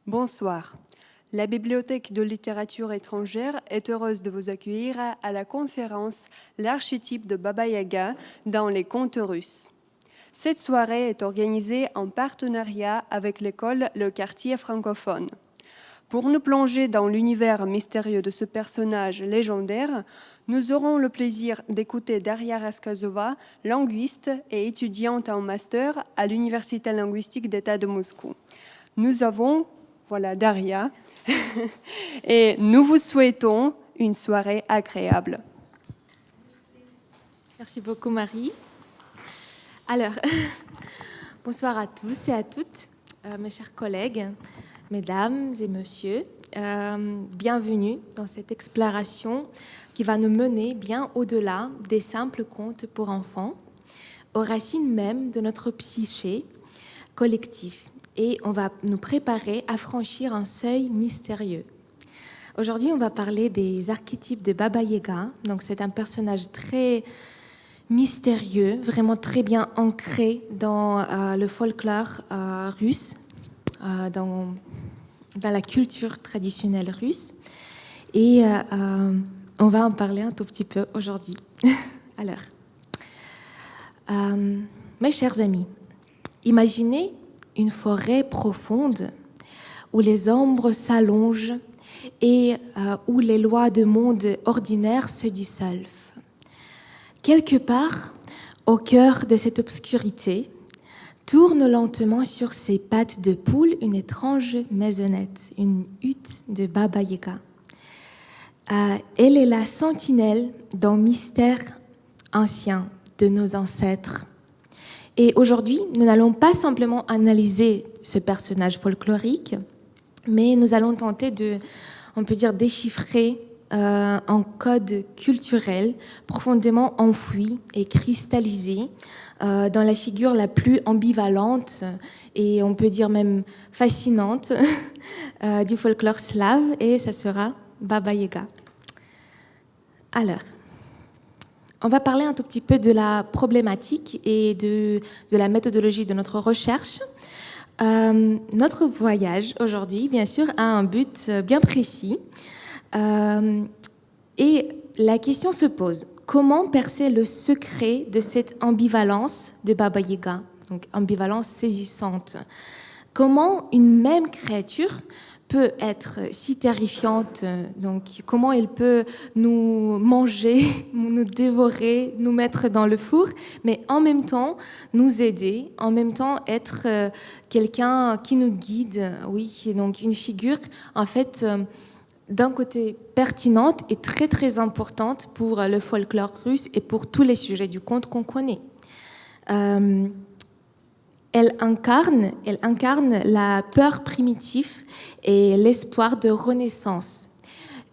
Bonsoir. La Bibliothèque de littérature étrangère est heureuse de vous accueillir à la conférence L'archétype de Baba Yaga dans les contes russes. Cette soirée est organisée en partenariat avec l'école Le Quartier francophone. Pour nous plonger dans l'univers mystérieux de ce personnage légendaire, nous aurons le plaisir d'écouter Daria Raskazova, linguiste et étudiante en master à l'Université linguistique d'État de Moscou. Nous avons, voilà Daria, et nous vous souhaitons une soirée agréable. Merci beaucoup Marie. Alors, bonsoir à tous et à toutes, mes chers collègues, mesdames et messieurs. Bienvenue dans cette exploration qui va nous mener bien au-delà des simples contes pour enfants, aux racines même de notre psyché collectif. Et on va nous préparer à franchir un seuil mystérieux. Aujourd'hui, on va parler des archétypes de Baba Yaga. Donc, c'est un personnage très mystérieux, vraiment très bien ancré dans le folklore russe, dans la culture traditionnelle russe. Et on va en parler un tout petit peu aujourd'hui. Alors, mes chers amis, imaginez une forêt profonde où les ombres s'allongent et où les lois du monde ordinaire se dissolvent. Quelque part, au cœur de cette obscurité, tourne lentement sur ses pattes de poule une étrange maisonnette, une hutte de Baba Yaga. Elle est la sentinelle d'un mystère ancien de nos ancêtres. Et aujourd'hui, nous n'allons pas simplement analyser ce personnage folklorique, mais nous allons tenter de, on peut dire, déchiffrer un code culturel profondément enfoui et cristallisé dans la figure la plus ambivalente et on peut dire même fascinante du folklore slave, et ça sera Baba Yaga. Alors, on va parler un tout petit peu de la problématique et de la méthodologie de notre recherche. Notre voyage aujourd'hui, bien sûr, a un but bien précis. Et la question se pose, comment percer le secret de cette ambivalence de Baba Yaga, donc ambivalence saisissante? Comment une même créature peut être si terrifiante, donc comment elle peut nous manger, nous dévorer, nous mettre dans le four, mais en même temps nous aider, en même temps être quelqu'un qui nous guide, oui, donc une figure en fait d'un côté pertinente et très très importante pour le folklore russe et pour tous les sujets du conte qu'on connaît. Elle incarne la peur primitive et l'espoir de renaissance.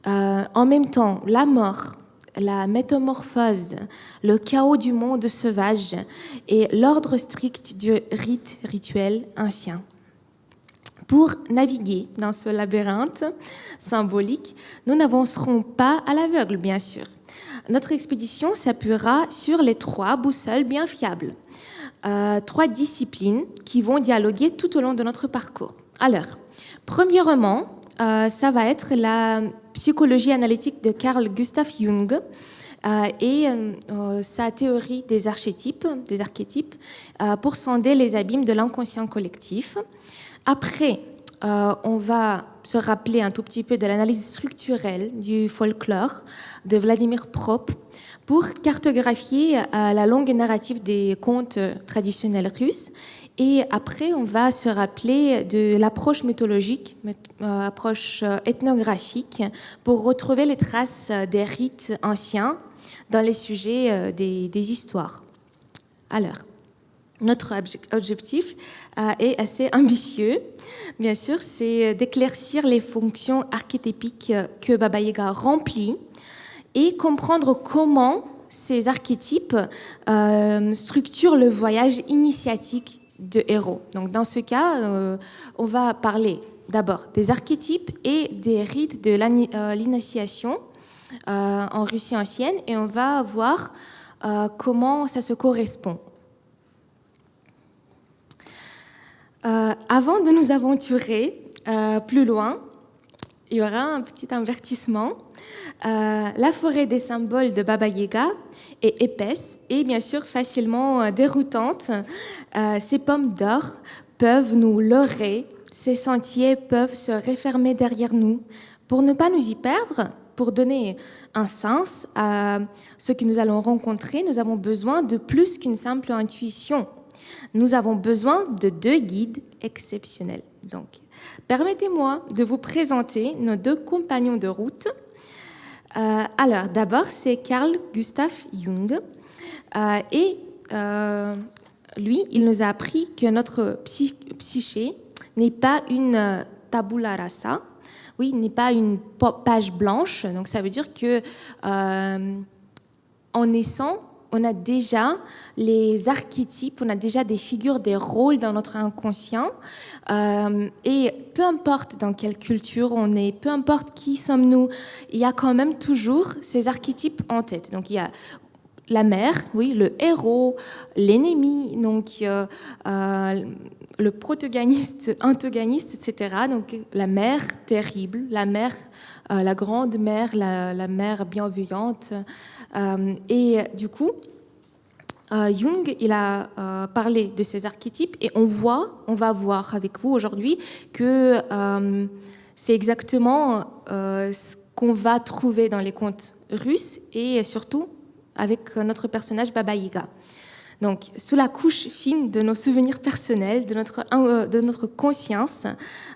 En même temps, la mort, la métamorphose, le chaos du monde sauvage et l'ordre strict du rite rituel ancien. Pour naviguer dans ce labyrinthe symbolique, nous n'avancerons pas à l'aveugle, bien sûr. Notre expédition s'appuiera sur les 3 boussoles bien fiables. 3 disciplines qui vont dialoguer tout au long de notre parcours. Alors, premièrement, ça va être la psychologie analytique de Carl Gustav Jung et sa théorie des archétypes pour sonder les abîmes de l'inconscient collectif. Après, on va se rappeler un tout petit peu de l'analyse structurelle du folklore de Vladimir Prop pour cartographier la longue narrative des contes traditionnels russes. Et après, on va se rappeler de l'approche mythologique, approche ethnographique, pour retrouver les traces des rites anciens dans les sujets des histoires. Alors, notre objectif est assez ambitieux, bien sûr, c'est d'éclaircir les fonctions archétypiques que Baba Yaga remplit et comprendre comment ces archétypes structurent le voyage initiatique de héros. Donc, dans ce cas, on va parler d'abord des archétypes et des rites de l'initiation en Russie ancienne, et on va voir comment ça se correspond. Avant de nous aventurer plus loin, il y aura un petit avertissement. La forêt des symboles de Baba Yaga est épaisse et bien sûr facilement déroutante. Ces pommes d'or peuvent nous leurrer, ces sentiers peuvent se refermer derrière nous. Pour ne pas nous y perdre, pour donner un sens à ce que nous allons rencontrer, nous avons besoin de plus qu'une simple intuition. Nous avons besoin de 2 guides exceptionnels. Donc, permettez-moi de vous présenter nos 2 compagnons de route. Alors, d'abord, c'est Carl Gustav Jung. Lui, il nous a appris que notre psyché n'est pas une tabula rasa, oui, n'est pas une page blanche. Donc, ça veut dire que en naissant, on a déjà les archétypes, on a déjà des figures, des rôles dans notre inconscient. Et peu importe dans quelle culture on est, peu importe qui sommes-nous, il y a quand même toujours ces archétypes en tête. Donc il y a la mère, oui, le héros, l'ennemi, donc le protagoniste, antagoniste, etc. Donc la mère terrible, la mère, la grande mère, la mère bienveillante. Et du coup, Jung, il a parlé de ces archétypes et on va voir avec vous aujourd'hui que c'est exactement ce qu'on va trouver dans les contes russes et surtout avec notre personnage Baba Yaga. Donc, sous la couche fine de nos souvenirs personnels, de notre conscience,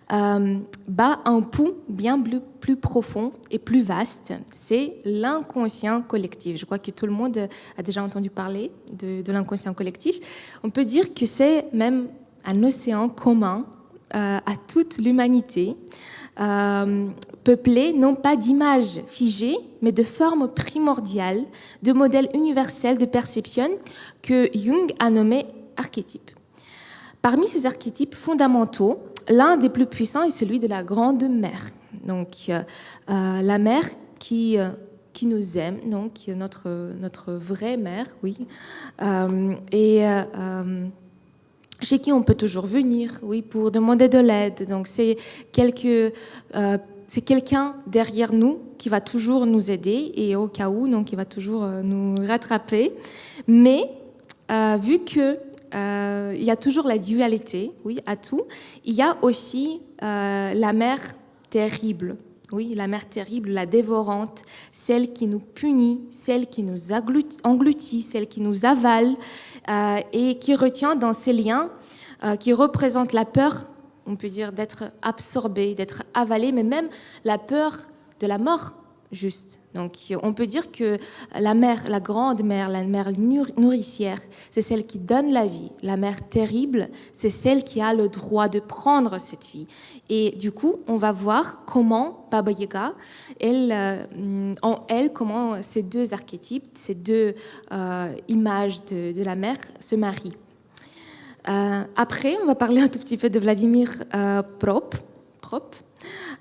bat un pouls bien plus profond et plus vaste. C'est l'inconscient collectif. Je crois que tout le monde a déjà entendu parler de l'inconscient collectif. On peut dire que c'est même un océan commun à toute l'humanité, peuplé non pas d'images figées, mais de formes primordiales, de modèles universels de perception que Jung a nommés archétypes. Parmi ces archétypes fondamentaux, l'un des plus puissants est celui de la grande mère. Donc, la mère qui nous aime, donc notre vraie mère, oui, chez qui on peut toujours venir, oui, pour demander de l'aide. Donc c'est quelqu'un derrière nous qui va toujours nous aider et au cas où, donc il va toujours nous rattraper. Mais vu que il y a toujours la dualité, oui, à tout, il y a aussi la mère terrible. Oui, la mère terrible, la dévorante, celle qui nous punit, celle qui nous engloutit, celle qui nous avale et qui retient dans ses liens, qui représente la peur, on peut dire, d'être absorbé, d'être avalé, mais même la peur de la mort, juste. Donc, on peut dire que la mère, la grande mère, la mère nourricière, c'est celle qui donne la vie. La mère terrible, c'est celle qui a le droit de prendre cette vie. Et du coup, on va voir comment Baba Yaga, comment ces 2 archétypes, ces 2 images de la mère se marient. Après, on va parler un tout petit peu de Vladimir Prop.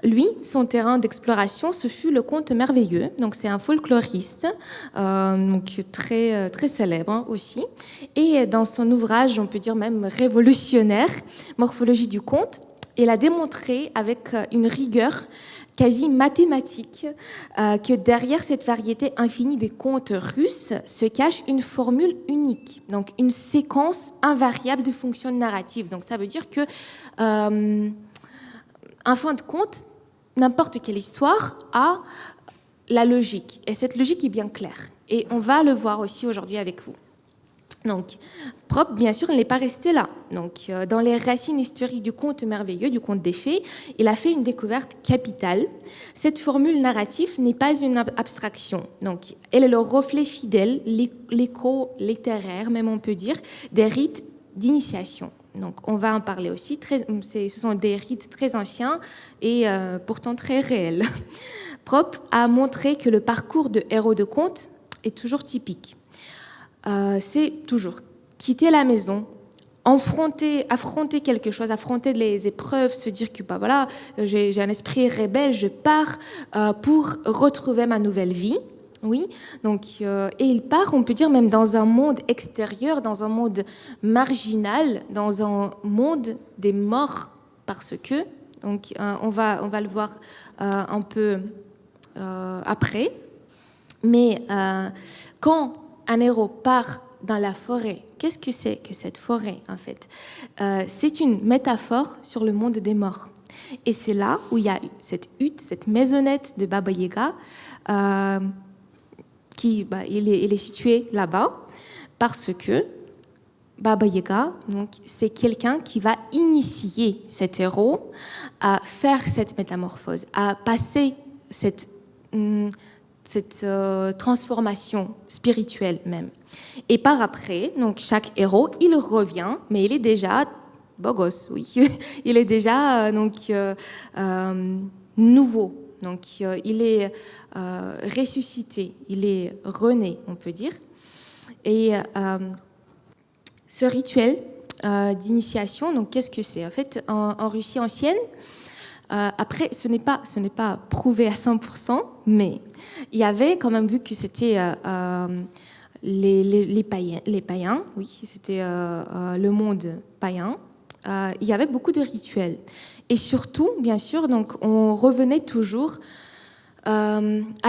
Lui, son terrain d'exploration, ce fut le conte merveilleux. Donc, c'est un folkloriste, donc très, très célèbre aussi. Et dans son ouvrage, on peut dire même révolutionnaire, Morphologie du conte, il a démontré avec une rigueur quasi mathématique que derrière cette variété infinie des contes russes se cache une formule unique, donc une séquence invariable de fonctions narratives. Donc, ça veut dire que en fin de compte, n'importe quelle histoire a la logique. Et cette logique est bien claire. Et on va le voir aussi aujourd'hui avec vous. Donc, Prop, bien sûr, il n'est pas resté là. Donc, dans les racines historiques du conte merveilleux, du conte des fées, il a fait une découverte capitale. Cette formule narrative n'est pas une abstraction. Donc, elle est le reflet fidèle, l'écho littéraire, même on peut dire, des rites d'initiation. Donc, on va en parler aussi. Ce sont des rites très anciens et pourtant très réels. Prop a montré que le parcours de héros de conte est toujours typique. C'est toujours quitter la maison, affronter quelque chose, affronter les épreuves, se dire que voilà, j'ai un esprit rebelle, je pars pour retrouver ma nouvelle vie. Oui, donc, et il part, on peut dire, même dans un monde extérieur, dans un monde marginal, dans un monde des morts, parce que Donc, on va le voir un peu après. Mais quand un héros part dans la forêt, qu'est-ce que c'est que cette forêt, en fait? C'est une métaphore sur le monde des morts. Et c'est là où il y a cette hutte, cette maisonnette de Baba Yaga, il est situé là-bas, parce que Baba Yaga, donc, c'est quelqu'un qui va initier cet héros à faire cette métamorphose, à passer cette transformation spirituelle même. Et par après, donc, chaque héros, il revient, mais il est déjà beau gosse, oui. Il est déjà nouveau. Donc, il est ressuscité, il est rené, on peut dire. Et ce rituel d'initiation, donc qu'est-ce que c'est? En fait, en Russie ancienne, après, ce n'est pas prouvé à 100%, mais il y avait quand même, vu que c'était les païens, oui, c'était le monde païen, il y avait beaucoup de rituels. Et surtout, bien sûr, donc, on revenait toujours à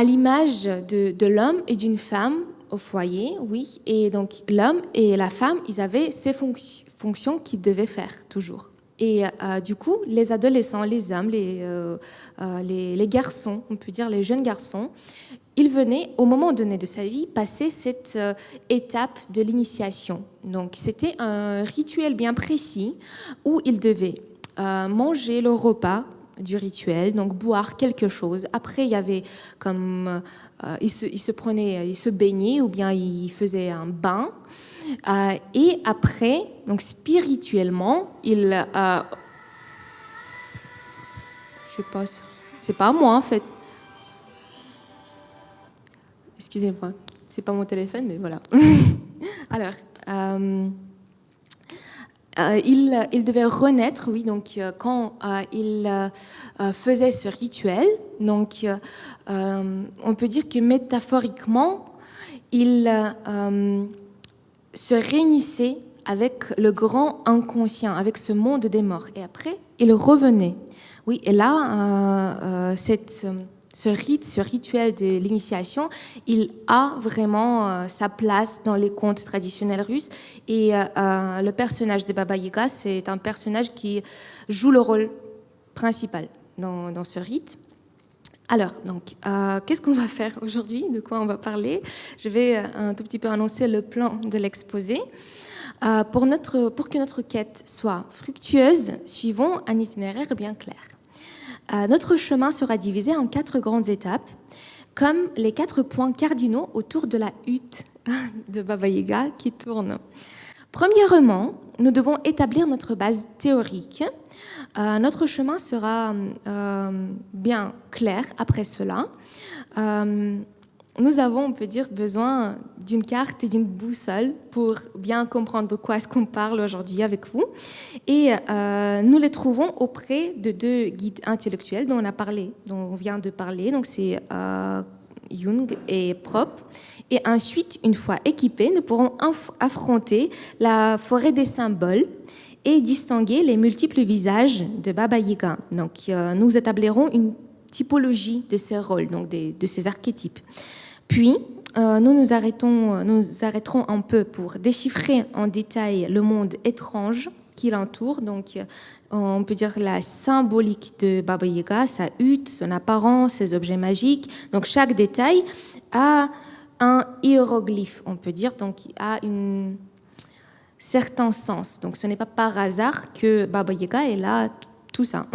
l'image de l'homme et d'une femme au foyer, oui. Et donc, l'homme et la femme, ils avaient ces fonctions qu'ils devaient faire toujours. Et du coup, les adolescents, les hommes, les garçons, on peut dire les jeunes garçons, ils venaient, au moment donné de sa vie, passer cette étape de l'initiation. Donc, c'était un rituel bien précis où ils devaient manger le repas du rituel, donc boire quelque chose. Après, il y avait comme... ils se baignaient ou bien ils faisaient un bain. Et après, donc spirituellement, je sais pas, c'est pas moi en fait. Excusez-moi, c'est pas mon téléphone, mais voilà. Alors, il devait renaître, oui, donc quand il faisait ce rituel, donc on peut dire que métaphoriquement, il se réunissait avec le grand inconscient, avec ce monde des morts. Et après, il revenait. Oui, et là, ce rituel de l'initiation, il a vraiment sa place dans les contes traditionnels russes. Et le personnage de Baba Yaga, c'est un personnage qui joue le rôle principal dans ce rite. Alors, donc, qu'est-ce qu'on va faire aujourd'hui? De quoi on va parler? Je vais un tout petit peu annoncer le plan de l'exposé. Pour que notre quête soit fructueuse, suivons un itinéraire bien clair. Notre chemin sera divisé en 4 grandes étapes, comme les 4 points cardinaux autour de la hutte de Baba Yaga qui tourne. Premièrement, nous devons établir notre base théorique. Notre chemin sera bien clair après cela. Nous avons, on peut dire, besoin d'une carte et d'une boussole pour bien comprendre de quoi est-ce qu'on parle aujourd'hui avec vous. Et nous les trouvons auprès de 2 guides intellectuels dont on vient de parler. Donc c'est Jung et Prop. Et ensuite, une fois équipés, nous pourrons affronter la forêt des symboles et distinguer les multiples visages de Baba Yaga. Donc, nous établirons une typologie de ces rôles, donc de ces archétypes. Puis, nous arrêterons un peu pour déchiffrer en détail le monde étrange qui l'entoure. Donc, on peut dire la symbolique de Baba Yaga, sa hutte, son apparence, ses objets magiques. Donc, chaque détail a un hiéroglyphe, on peut dire, donc il a un certain sens. Donc, ce n'est pas par hasard que Baba Yaga est là, tout ça.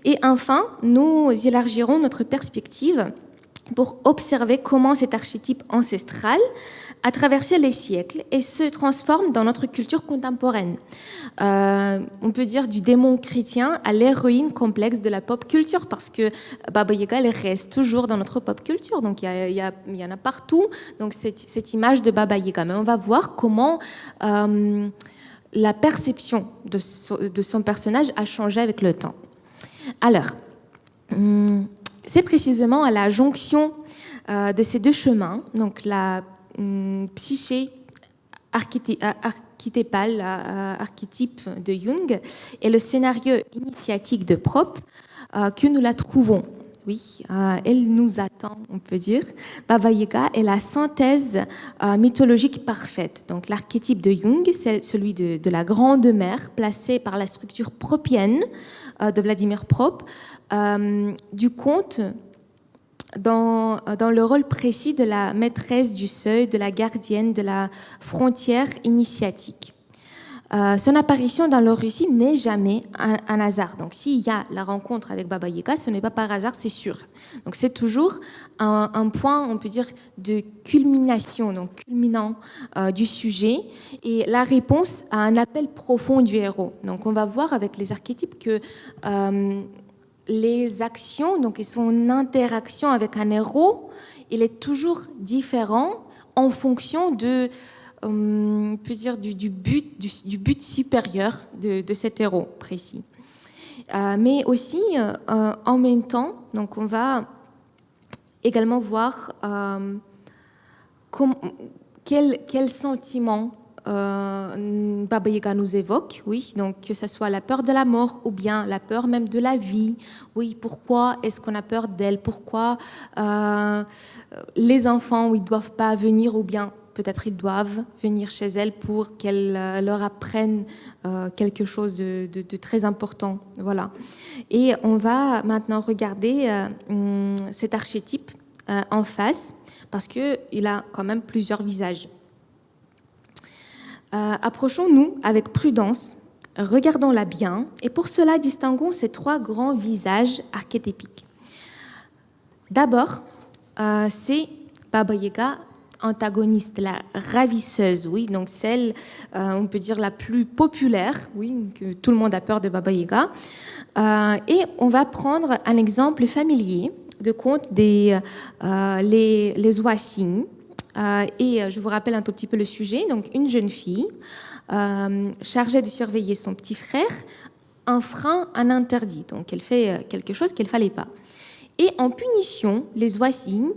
Et enfin, nous élargirons notre perspective pour observer comment cet archétype ancestral a traversé les siècles et se transforme dans notre culture contemporaine. On peut dire du démon chrétien à l'héroïne complexe de la pop culture, parce que Baba Yaga, elle reste toujours dans notre pop culture. Donc il y en a partout. Donc cette image de Baba Yaga. Mais on va voir comment la perception de son personnage a changé avec le temps. Alors, c'est précisément à la jonction de ces 2 chemins, donc la psyché archétypal, archétype de Jung, et le scénario initiatique de Prop, que nous la trouvons. Oui, elle nous attend, on peut dire. Baba Yaga est la synthèse mythologique parfaite. Donc, l'archétype de Jung, c'est celui de la grande mère, placée par la structure propienne de Vladimir Prop, du conte dans le rôle précis de la maîtresse du seuil, de la gardienne de la frontière initiatique. Son apparition dans le récit n'est jamais un hasard. Donc, s'il y a la rencontre avec Baba Yaga, ce n'est pas par hasard, c'est sûr. Donc, c'est toujours un point, on peut dire, de culmination, donc culminant du sujet, et la réponse à un appel profond du héros. Donc, on va voir avec les archétypes que les actions, donc, et son interaction avec un héros, il est toujours différent en fonction de on peut dire du but supérieur de cet héros précis. Mais aussi, en même temps, donc on va également voir quel sentiment Baba Yaga nous évoque, oui, donc que ce soit la peur de la mort ou bien la peur même de la vie. Oui, pourquoi est-ce qu'on a peur d'elle? Pourquoi les enfants, ils doivent pas venir ou bien peut-être ils doivent venir chez elle pour qu'elle leur apprenne quelque chose de très important. Voilà. Et on va maintenant regarder cet archétype en face parce qu'il a quand même plusieurs visages. Approchons-nous avec prudence, regardons-la bien et pour cela distinguons ces trois grands visages archétypiques. D'abord, c'est Baba Yaga antagoniste, la ravisseuse, oui, donc celle, on peut dire, la plus populaire, oui, que tout le monde a peur de Baba Yaga. Et on va prendre un exemple familier de conte les Oisins. Et je vous rappelle un tout petit peu le sujet. Donc, une jeune fille chargée de surveiller son petit frère enfreint un interdit. Donc, elle fait quelque chose qu'elle ne fallait pas. Et en punition, les Oisins,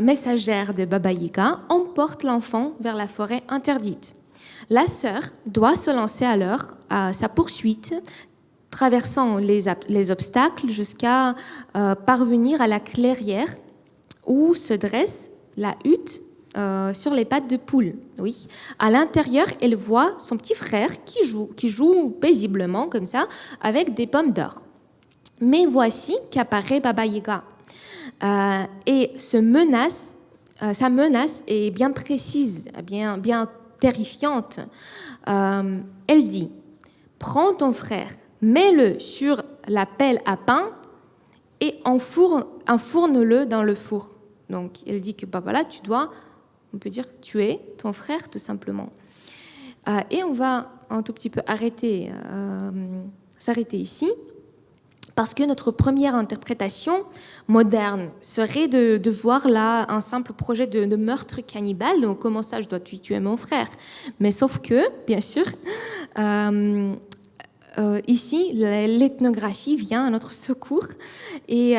messagères de Baba Yaga, emportent l'enfant vers la forêt interdite. La sœur doit se lancer alors à sa poursuite, traversant les obstacles jusqu'à parvenir à la clairière où se dresse la hutte sur les pattes de poule. Oui. À l'intérieur, elle voit son petit frère qui joue paisiblement comme ça avec des pommes d'or. Mais voici qu'apparaît Baba Yaga. Et sa menace est bien précise, bien terrifiante. Elle dit « Prends ton frère, mets-le sur la pelle à pain et enfourne-le dans le four. » Donc, elle dit que voilà, tu dois, on peut dire, tuer ton frère, tout simplement. Et on va un tout petit peu s'arrêter ici. Parce que notre première interprétation moderne serait de voir là un simple projet de meurtre cannibale. Donc, comment ça, je dois tuer mon frère? Mais sauf que, bien sûr, ici, l'ethnographie vient à notre secours et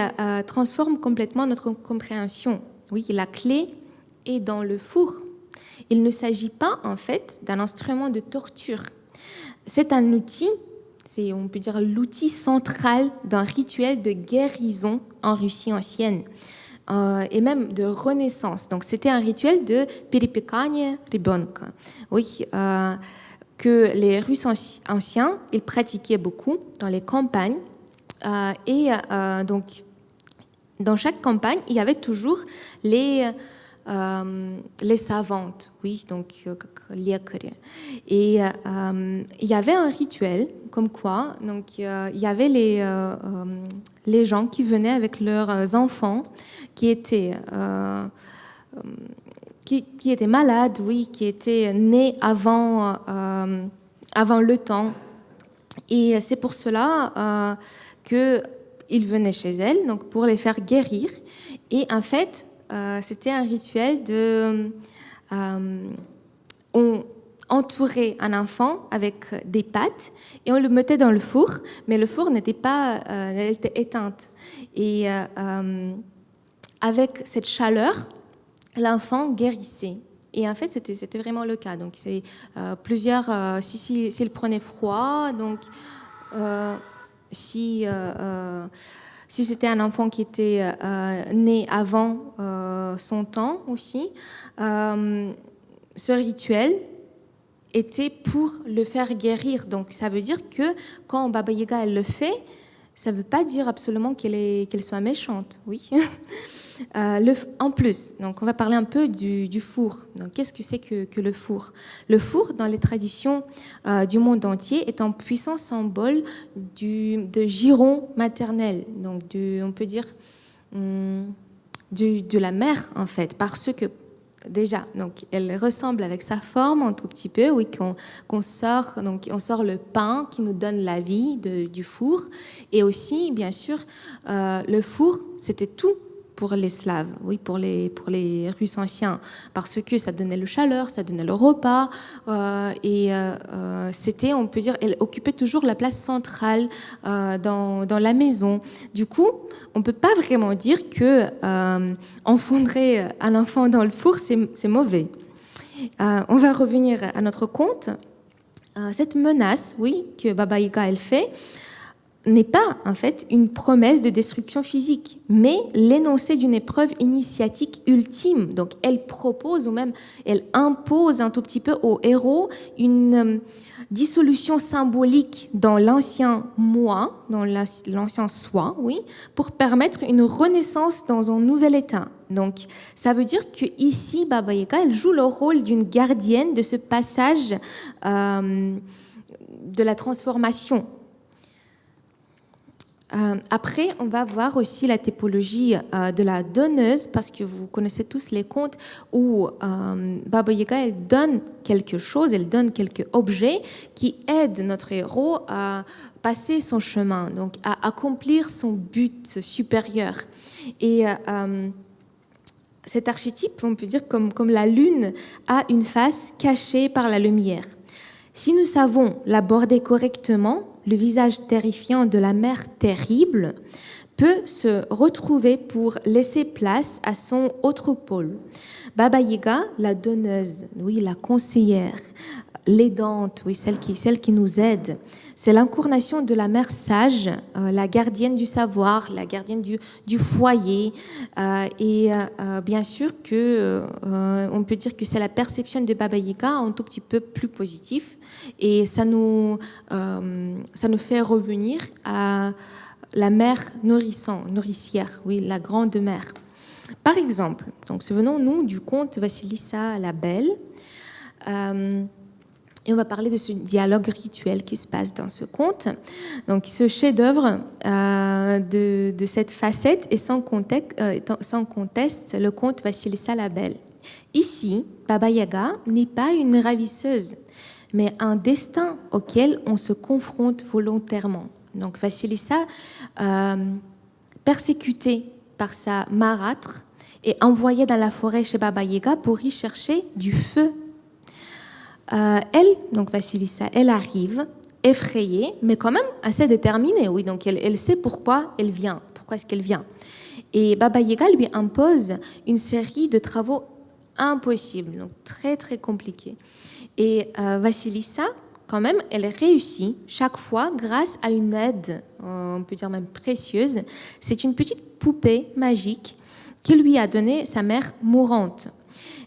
transforme complètement notre compréhension. Oui, la clé est dans le four. Il ne s'agit pas, en fait, d'un instrument de torture. C'est un outil. C'est, on peut dire, l'outil central d'un rituel de guérison en Russie ancienne et même de renaissance. Donc, c'était un rituel de перепекание ребенка. Oui, que les Russes anciens, ils pratiquaient beaucoup dans les campagnes. Donc, dans chaque campagne, il y avait toujours les savantes, oui, donc лекари. Et il y avait un rituel comme quoi, donc il y avait les gens qui venaient avec leurs enfants qui étaient malades, oui, qui étaient nés avant le temps. Et c'est pour cela qu'ils venaient chez elles, donc pour les faire guérir. Et en fait, c'était un rituel on entourait un enfant avec des pâtes et on le mettait dans le four, mais le four n'était pas elle était éteinte. Et avec cette chaleur, l'enfant guérissait. Et en fait, c'était vraiment le cas. Donc, c'est s'il prenait froid, donc si c'était un enfant qui était né avant son temps aussi, ce rituel était pour le faire guérir. Donc, ça veut dire que quand Baba Yaga elle le fait, ça ne veut pas dire absolument qu'elle soit méchante, oui. En plus, donc on va parler un peu du four. Donc, qu'est-ce que c'est que le four? Le four, dans les traditions du monde entier, est un puissant symbole de giron maternel. Donc, on peut dire de la mère, en fait, parce que déjà, donc, elle ressemble avec sa forme un tout petit peu, oui, qu'on sort, donc on sort le pain qui nous donne la vie du four, et aussi, bien sûr, le four, c'était tout pour les Slaves, oui, pour les Russes anciens, parce que ça donnait le chaleur, ça donnait le repas, c'était, on peut dire, elle occupait toujours la place centrale dans la maison. Du coup, on peut pas vraiment dire que enfondrer un enfant dans le four, c'est mauvais. On va revenir à notre conte. Cette menace, oui, que Baba Yaga elle fait, n'est pas en fait une promesse de destruction physique, mais l'énoncé d'une épreuve initiatique ultime. Donc elle propose ou même elle impose un tout petit peu au héros une dissolution symbolique dans l'ancien moi, dans l'ancien soi, oui, pour permettre une renaissance dans un nouvel état. Donc ça veut dire que ici Baba Yaga elle joue le rôle d'une gardienne de ce passage de la transformation. Après, on va voir aussi la typologie de la donneuse, parce que vous connaissez tous les contes où Baba Yaga elle donne quelque chose, elle donne quelques objets qui aident notre héros à passer son chemin, donc à accomplir son but supérieur. Et cet archétype, on peut dire comme la lune, a une face cachée par la lumière. Si nous savons l'aborder correctement, le visage terrifiant de la mère terrible peut se retrouver pour laisser place à son autre pôle. Baba Yaga, la donneuse, oui, la conseillère, l'aidante, oui, celle qui nous aide. C'est l'incarnation de la mère sage, la gardienne du savoir, la gardienne du foyer. Bien sûr que on peut dire que c'est la perception de Baba Yaga un tout petit peu plus positif. Et ça nous fait revenir à la mère nourricière, oui, la grande mère. Par exemple, donc souvenons-nous du conte Vassilissa la Belle. Et on va parler de ce dialogue rituel qui se passe dans ce conte. Donc, ce chef-d'œuvre de cette facette est sans conteste le conte Vassilissa la Belle. Ici, Baba Yaga n'est pas une ravisseuse, mais un destin auquel on se confronte volontairement. Donc, Vassilissa, persécutée par sa marâtre, est envoyée dans la forêt chez Baba Yaga pour y chercher du feu. Elle, donc Vassilissa, elle arrive effrayée, mais quand même assez déterminée. Oui, donc elle sait pourquoi elle vient, pourquoi est-ce qu'elle vient. Et Baba Yaga lui impose une série de travaux impossibles, donc très très compliqués. Et Vassilissa, quand même, elle réussit chaque fois grâce à une aide, on peut dire même précieuse. C'est une petite poupée magique que lui a donnée sa mère mourante.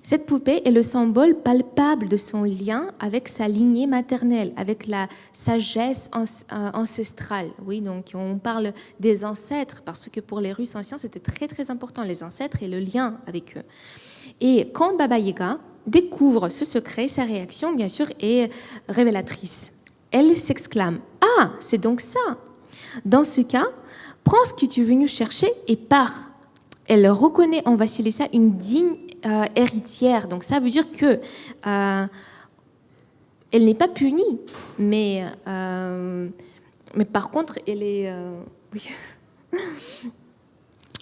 Cette poupée est le symbole palpable de son lien avec sa lignée maternelle, avec la sagesse ancestrale. Oui, donc on parle des ancêtres, parce que pour les Russes anciens, c'était très très important, les ancêtres et le lien avec eux. Et quand Baba Yaga découvre ce secret, sa réaction, bien sûr, est révélatrice. Elle s'exclame « Ah, c'est donc ça ! Dans ce cas, prends ce que tu es venu chercher et pars. » Elle reconnaît en Vassilissa une digne héritière. Donc ça veut dire que elle n'est pas punie, mais par contre, elle est... oui.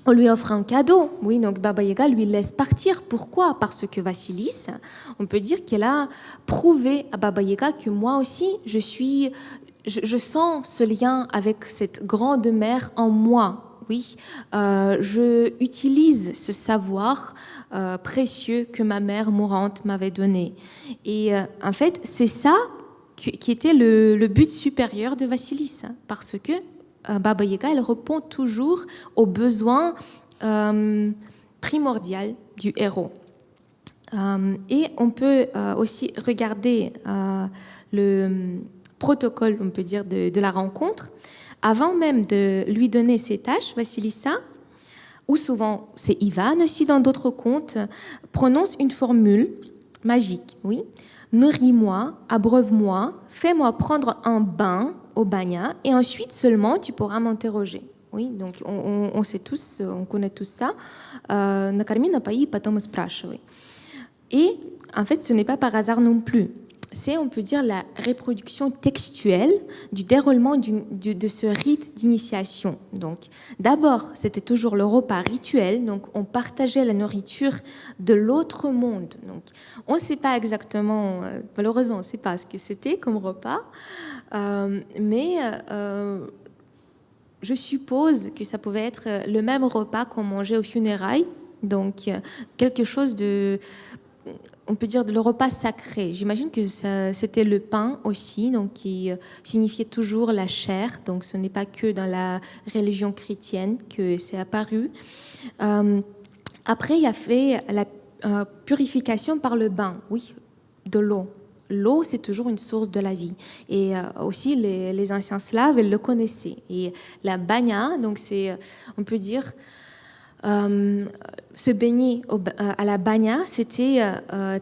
On lui offre un cadeau. Oui, donc Baba Yaga lui laisse partir. Pourquoi? Parce que Vassilissa, on peut dire qu'elle a prouvé à Baba Yaga que moi aussi, je sens ce lien avec cette grande mère en moi, oui, je utilise ce savoir précieux que ma mère mourante m'avait donné. Et en fait, c'est ça qui était le but supérieur de Vassilis, hein, parce que Baba Yaga, elle répond toujours aux besoins primordiaux du héros. Et on peut aussi regarder le protocole, on peut dire, de la rencontre. Avant même de lui donner ses tâches, Vassilissa, ou souvent c'est Ivan aussi dans d'autres contes, prononce une formule magique, oui. Nourris-moi, abreuve-moi, fais-moi prendre un bain au bagna, et ensuite seulement tu pourras m'interroger. Oui, donc on sait tous, on connaît tous ça. Накорми, напои, потом и спрашивай. Et en fait, ce n'est pas par hasard non plus. C'est, on peut dire, la reproduction textuelle du déroulement de ce rite d'initiation. Donc, d'abord, c'était toujours le repas rituel, donc on partageait la nourriture de l'autre monde. Donc, on ne sait pas exactement, malheureusement, on ne sait pas ce que c'était comme repas, mais je suppose que ça pouvait être le même repas qu'on mangeait aux funérailles, donc quelque chose de... on peut dire le repas sacré. J'imagine que c'était le pain aussi, donc qui signifiait toujours la chair. Donc ce n'est pas que dans la religion chrétienne que c'est apparu. Après, il y a fait la purification par le bain, oui, de l'eau. L'eau, c'est toujours une source de la vie. Et aussi, les anciens Slaves, ils le connaissaient. Et la bagna, donc c'est, on peut dire... se baigner à la bagna, c'était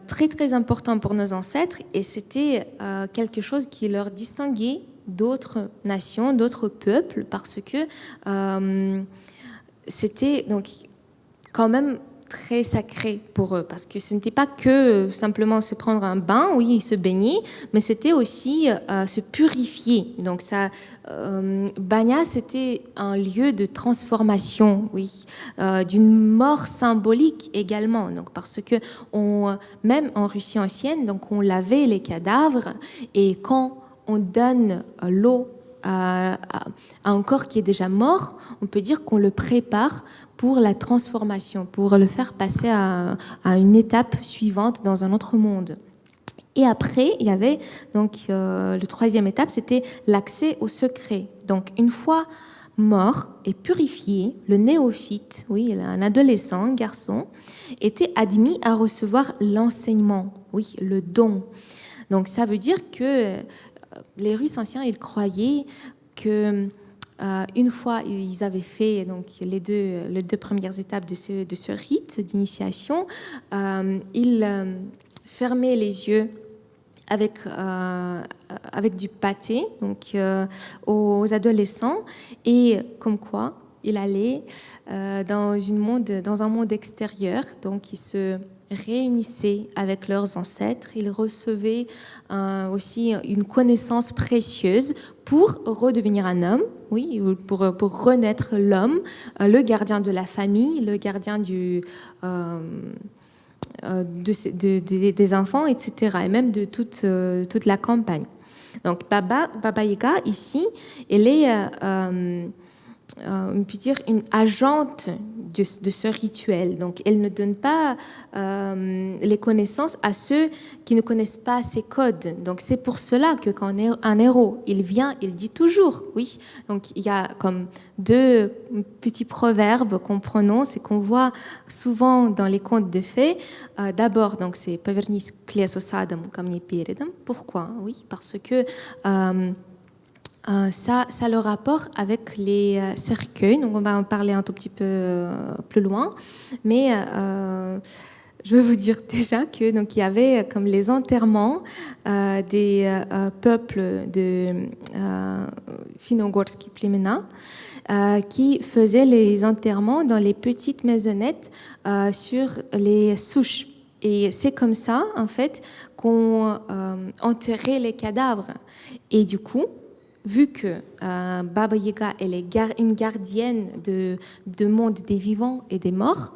très très important pour nos ancêtres et c'était quelque chose qui leur distinguait d'autres nations, d'autres peuples, parce que c'était donc quand même très sacré pour eux, parce que ce n'était pas que simplement se prendre un bain, oui, se baigner, mais c'était aussi se purifier. Donc ça, Bagna, c'était un lieu de transformation, oui, d'une mort symbolique également. Donc parce que même en Russie ancienne, donc on lavait les cadavres et quand on donne l'eau à un corps qui est déjà mort, on peut dire qu'on le prépare pour la transformation, pour le faire passer à une étape suivante dans un autre monde. Et après, il y avait donc le troisième étape, c'était l'accès au secret. Donc une fois mort et purifié, le néophyte, oui, un adolescent, un garçon, était admis à recevoir l'enseignement, oui, le don. Donc ça veut dire que les Russes anciens, ils croyaient que une fois ils avaient fait donc les deux premières étapes de ce rite d'initiation, ils fermaient les yeux avec du pâté donc aux adolescents et comme quoi il allait dans un monde extérieur, donc ils se réunissaient avec leurs ancêtres, ils recevaient aussi une connaissance précieuse pour redevenir un homme, oui, pour renaître l'homme, le gardien de la famille, le gardien des enfants, etc., et même de toute la campagne. Donc Baba Yaga, ici, elle est... on peut dire une agente de ce rituel. Donc, elle ne donne pas les connaissances à ceux qui ne connaissent pas ces codes. Donc, c'est pour cela que quand un héros, il vient, il dit toujours, oui. Donc, il y a comme deux petits proverbes qu'on prononce et qu'on voit souvent dans les contes de fées. D'abord, donc, c'est «Повернись к лесу садом, ко мне передом». Pourquoi? Oui, parce que ça le rapport avec les cercueils, donc on va en parler un tout petit peu plus loin, mais je vais vous dire déjà que donc il y avait comme les enterrements des peuples de Finno-Ugorsky plémena qui faisaient les enterrements dans les petites maisonnettes sur les souches. Et c'est comme ça, en fait, qu'on enterrait les cadavres. Et du coup, vu que Baba Yaga elle est une gardienne de monde des vivants et des morts,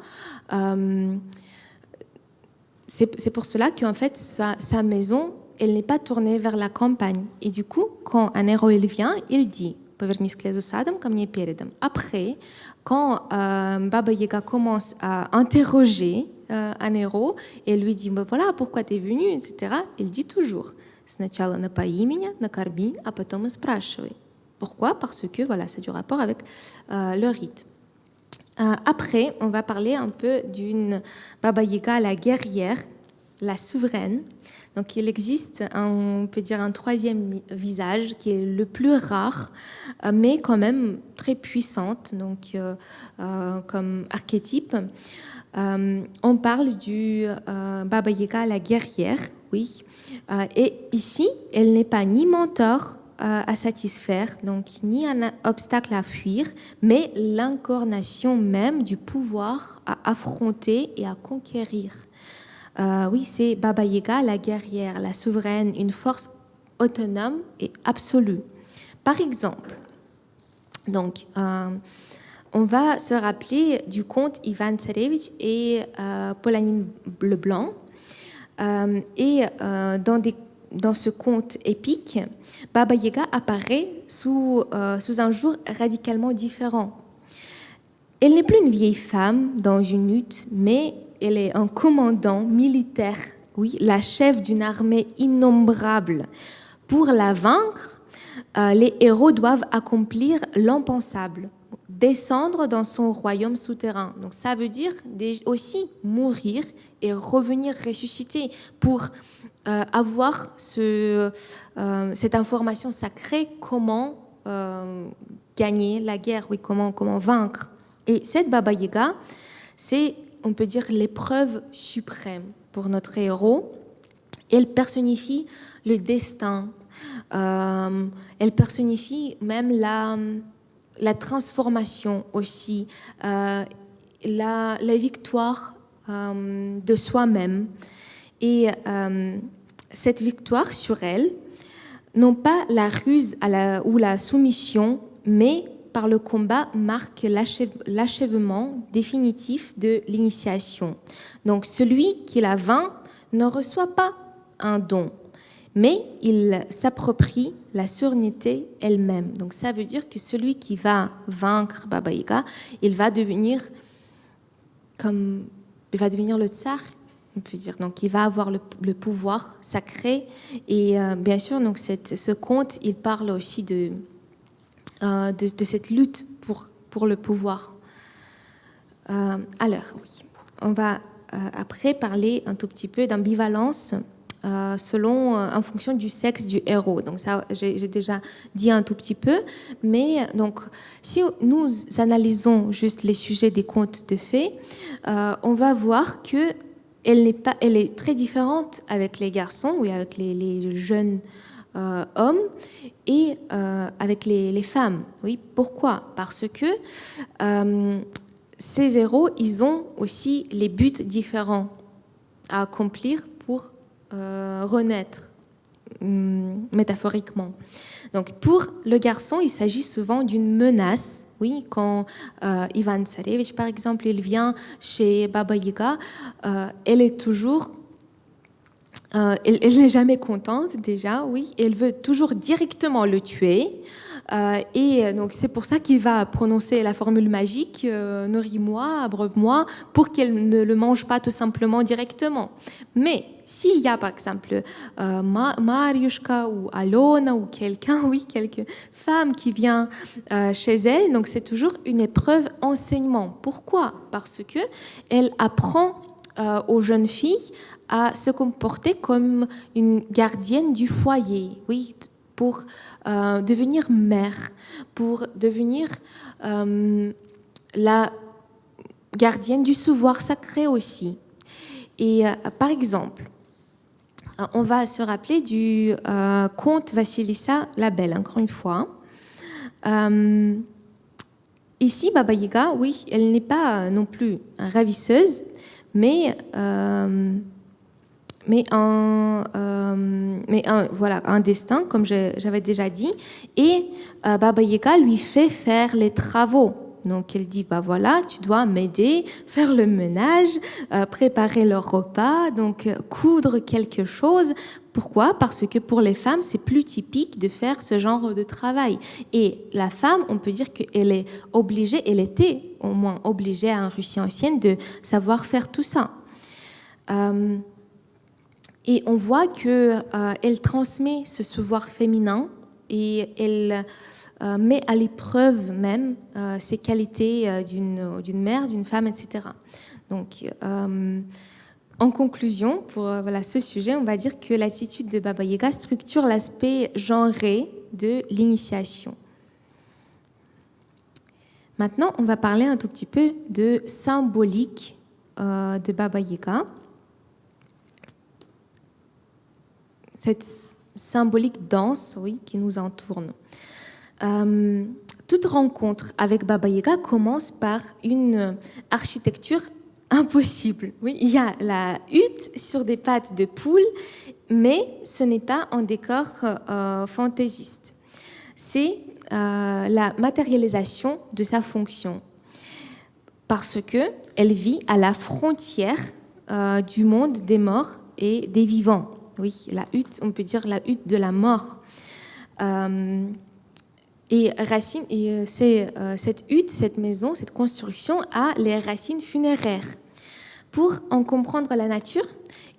c'est pour cela qu'en fait sa maison elle n'est pas tournée vers la campagne. Et du coup, quand un héros il vient, il dit «Повернись к лесу садом, ко мне передом». Après, quand Baba Yaga commence à interroger un héros et lui dit voilà, pourquoi tu es venu, etc., il dit toujours «Сначала напои меня, накорми, а потом и спрашивай». Pourquoi? Parce que voilà, c'est du rapport avec le rite. Après, on va parler un peu d'une Baba Yaga, la guerrière, la souveraine. Donc, il existe, on peut dire, un troisième visage qui est le plus rare, mais quand même très puissante, donc comme archétype. On parle du Baba Yaga, la guerrière, oui. Et ici, elle n'est pas ni mentor à satisfaire, donc ni un obstacle à fuir, mais l'incarnation même du pouvoir à affronter et à conquérir. Oui, c'est Baba Yaga, la guerrière, la souveraine, une force autonome et absolue. Par exemple, donc, on va se rappeler du conte Ivan Tsarevitch et Polanine Leblanc. Et dans ce conte épique, Baba Yaga apparaît sous un jour radicalement différent. Elle n'est plus une vieille femme dans une hutte, mais elle est un commandant militaire, oui, la chef d'une armée innombrable. Pour la vaincre, les héros doivent accomplir l'impensable, descendre dans son royaume souterrain. Donc ça veut dire aussi mourir et revenir ressusciter pour avoir cette information sacrée, comment gagner la guerre, oui, comment vaincre. Et cette Baba Yaga, c'est, on peut dire, l'épreuve suprême pour notre héros. Elle personnifie le destin. Elle personnifie même la transformation aussi, la victoire de soi-même. Et cette victoire sur elle, non pas la ruse ou la soumission, mais par le combat marque l'achèvement définitif de l'initiation. Donc celui qui la vainc ne reçoit pas un don, mais il s'approprie la souveraineté elle-même. Donc ça veut dire que celui qui va vaincre Baba Yaga, il va devenir le tsar, on peut dire. Donc il va avoir le pouvoir sacré. Et bien sûr, donc ce conte, il parle aussi de cette lutte pour le pouvoir. Alors, oui, on va après parler un tout petit peu d'ambivalence en fonction du sexe du héros. Donc ça, j'ai déjà dit un tout petit peu, mais donc si nous analysons juste les sujets des contes de fées, on va voir que elle est très différente avec les garçons, oui, avec les jeunes hommes et avec les femmes. Oui, pourquoi? Parce que ces héros, ils ont aussi les buts différents à accomplir pour renaître, métaphoriquement. Donc, pour le garçon, il s'agit souvent d'une menace. Oui, quand Ivan Tsarevitch, par exemple, il vient chez Baba Yaga, elle est toujours... elle n'est jamais contente déjà, oui. Elle veut toujours directement le tuer. Et donc c'est pour ça qu'il va prononcer la formule magique nourris-moi, abreuve-moi, pour qu'elle ne le mange pas tout simplement directement. Mais s'il y a par exemple Mariushka ou Alona ou quelques femmes qui vient chez elle, donc c'est toujours une épreuve enseignement. Pourquoi? Parce que elle apprend aux jeunes filles à se comporter comme une gardienne du foyer, oui, pour devenir mère, pour devenir la gardienne du savoir sacré aussi. Et par exemple, on va se rappeler du conte Vassilissa la Belle, encore une fois. Ici, Baba Yaga, oui, elle n'est pas non plus ravisseuse, mais un destin, comme j'avais déjà dit. Et Baba Yaga lui fait faire les travaux Donc elle dit, bah voilà, tu dois m'aider, faire le ménage, préparer le repas, donc coudre quelque chose. Pourquoi? Parce que pour les femmes, c'est plus typique de faire ce genre de travail. Et la femme, on peut dire qu'elle est obligée, elle était au moins obligée en Russie ancienne de savoir faire tout ça. Et on voit qu'elle transmet ce savoir féminin et elle met à l'épreuve même ses qualités d'une mère, d'une femme, etc. Donc, en conclusion, pour voilà, ce sujet, on va dire que l'attitude de Baba Yaga structure l'aspect genré de l'initiation. Maintenant, on va parler un tout petit peu de symbolique de Baba Yaga. Cette symbolique dense, oui, qui nous entoure. Toute rencontre avec Baba Yaga commence par une architecture impossible. Oui, il y a la hutte sur des pattes de poule, mais ce n'est pas un décor fantaisiste. C'est la matérialisation de sa fonction, parce que elle vit à la frontière du monde des morts et des vivants. Oui, la hutte, on peut dire la hutte de la mort. Et cette hutte, cette maison, cette construction a les racines funéraires. Pour en comprendre la nature,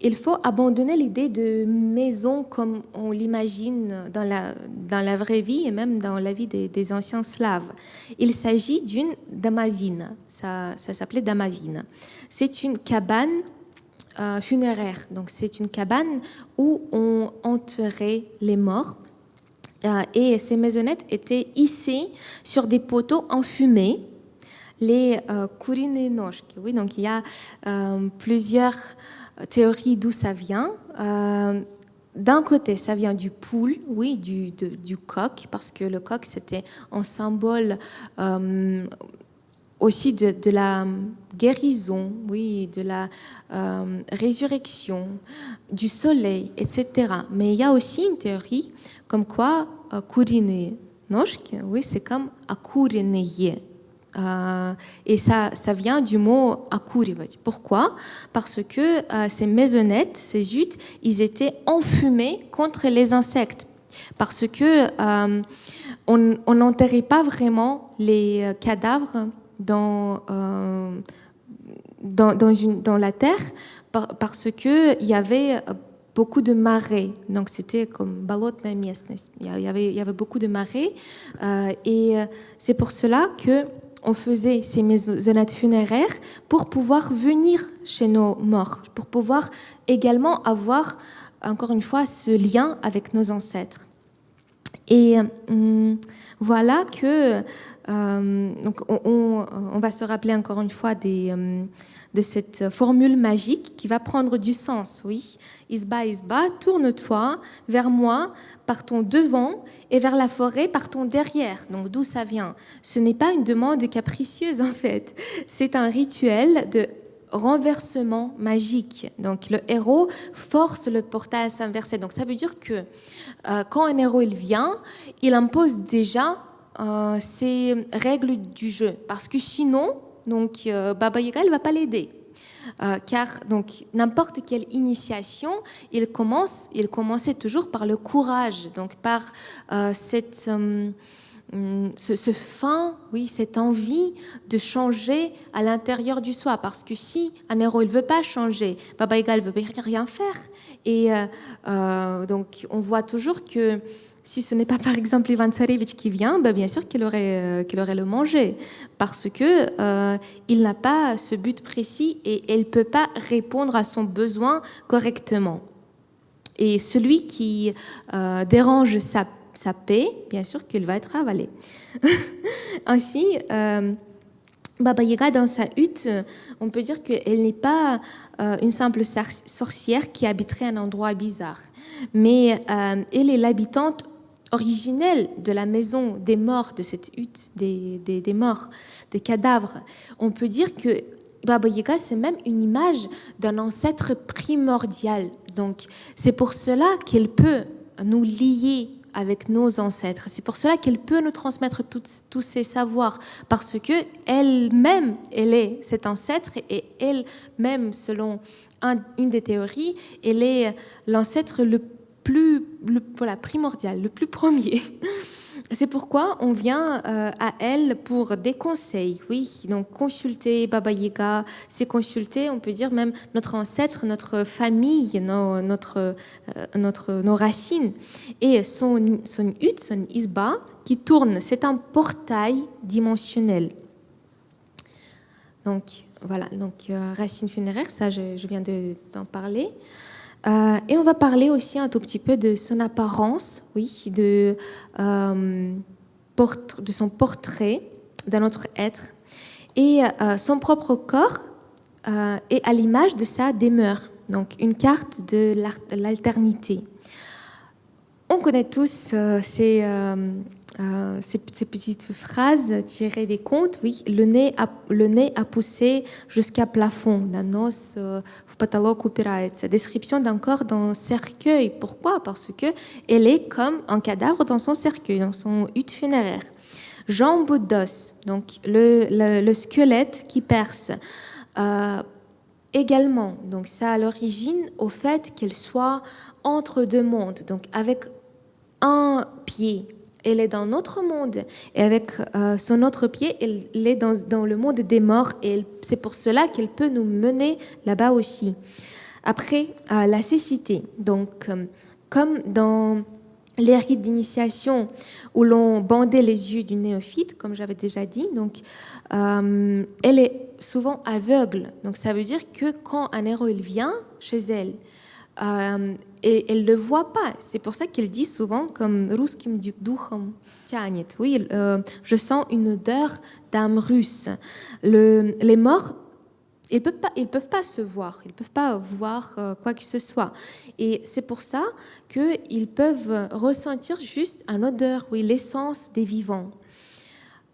il faut abandonner l'idée de maison comme on l'imagine dans la vraie vie et même dans la vie des anciens Slaves. Il s'agit d'une damavine, ça s'appelait damavine. C'est une cabane funéraire, donc c'est une cabane où on enterrait les morts. Et ces maisonnettes étaient hissées sur des poteaux enfumés, les kurine noshki. Oui, donc il y a plusieurs théories d'où ça vient. D'un côté, ça vient du poule, oui, du coq, parce que le coq c'était un symbole aussi de la guérison, oui, de la résurrection, du soleil, etc. Mais il y a aussi une théorie comme quoi kurine noshki, oui, c'est comme akureneye. Et ça vient du mot akurivati. Pourquoi? Parce que ces maisonnettes, ces huttes, ils étaient enfumés contre les insectes. Parce que on n'enterrait pas vraiment les cadavres dans la terre parce que il y avait beaucoup de marais, donc c'était comme balotная местность. Il y avait beaucoup de marais et c'est pour cela que on faisait ces maisonnettes funéraires pour pouvoir venir chez nos morts, pour pouvoir également avoir, encore une fois, ce lien avec nos ancêtres. Et voilà que donc on va se rappeler encore une fois de cette formule magique qui va prendre du sens, oui. Isba, tourne-toi vers moi, partons devant, et vers la forêt, partons derrière. Donc d'où ça vient? Ce n'est pas une demande capricieuse en fait, c'est un rituel de renversement magique. Donc le héros force le portail à s'inverser. Donc ça veut dire que quand un héros il vient, il impose déjà ces règles du jeu, parce que sinon, donc Baba Yaga ne va pas l'aider. Car donc n'importe quelle initiation, il commençait toujours par le courage, donc par ce oui, cette envie de changer à l'intérieur du soi, parce que si un héros il veut pas changer, Baba Yaga ne veut rien faire, et donc on voit toujours que si ce n'est pas par exemple Ivan Tsarevitch qui vient, bien sûr qu'il aurait le manger, parce que il n'a pas ce but précis et il peut pas répondre à son besoin correctement. Et celui qui dérange sa paix, bien sûr qu'il va être avalé. Ainsi, Baba Yaga, dans sa hutte, on peut dire qu'elle n'est pas une simple sorcière qui habiterait un endroit bizarre, mais elle est l'habitante originelle de la maison des morts, de cette hutte des morts, des cadavres. On peut dire que Baba Yaga, c'est même une image d'un ancêtre primordial. Donc, c'est pour cela qu'elle peut nous lier avec nos ancêtres. C'est pour cela qu'elle peut nous transmettre tous ces savoirs, parce que elle-même, elle est cet ancêtre, et elle-même, selon une des théories, elle est l'ancêtre le primordial, le plus premier. C'est pourquoi on vient à elle pour des conseils. Oui, donc consulter Baba Yaga, c'est consulter, on peut dire même notre ancêtre, notre famille, nos racines. Et son hutte, son isba, qui tourne, c'est un portail dimensionnel. Donc voilà, donc racine funéraire, ça je viens d'en parler. Et on va parler aussi un tout petit peu de son apparence, oui, de son portrait dans notre être. Et son propre corps est à l'image de sa demeure, donc une carte de l'alternité. On connaît tous ces petites phrases tirées des contes. Oui, le nez a poussé jusqu'à plafond. На нос в потолок упирается. Description d'un corps dans un cercueil. Pourquoi? Parce que elle est comme un cadavre dans son cercueil, dans son hutte funéraire. Jambes d'os, donc le squelette qui perce. Également, donc ça a l'origine au fait qu'elle soit entre deux mondes, donc avec un pied, elle est dans notre monde, et avec son autre pied, elle est dans le monde des morts, et c'est pour cela qu'elle peut nous mener là-bas aussi. Après, la cécité, donc comme dans les rites d'initiation où l'on bandait les yeux du néophyte, comme j'avais déjà dit, donc elle est souvent aveugle. Donc ça veut dire que quand un héros il vient chez elle, et elle ne le voit pas. C'est pour ça qu'elle dit souvent comme «Русским духом тянет». Oui, je sens une odeur d'âme russe. Les morts, ils peuvent pas se voir, ils peuvent pas voir quoi que ce soit. Et c'est pour ça qu'ils peuvent ressentir juste une odeur, oui, l'essence des vivants.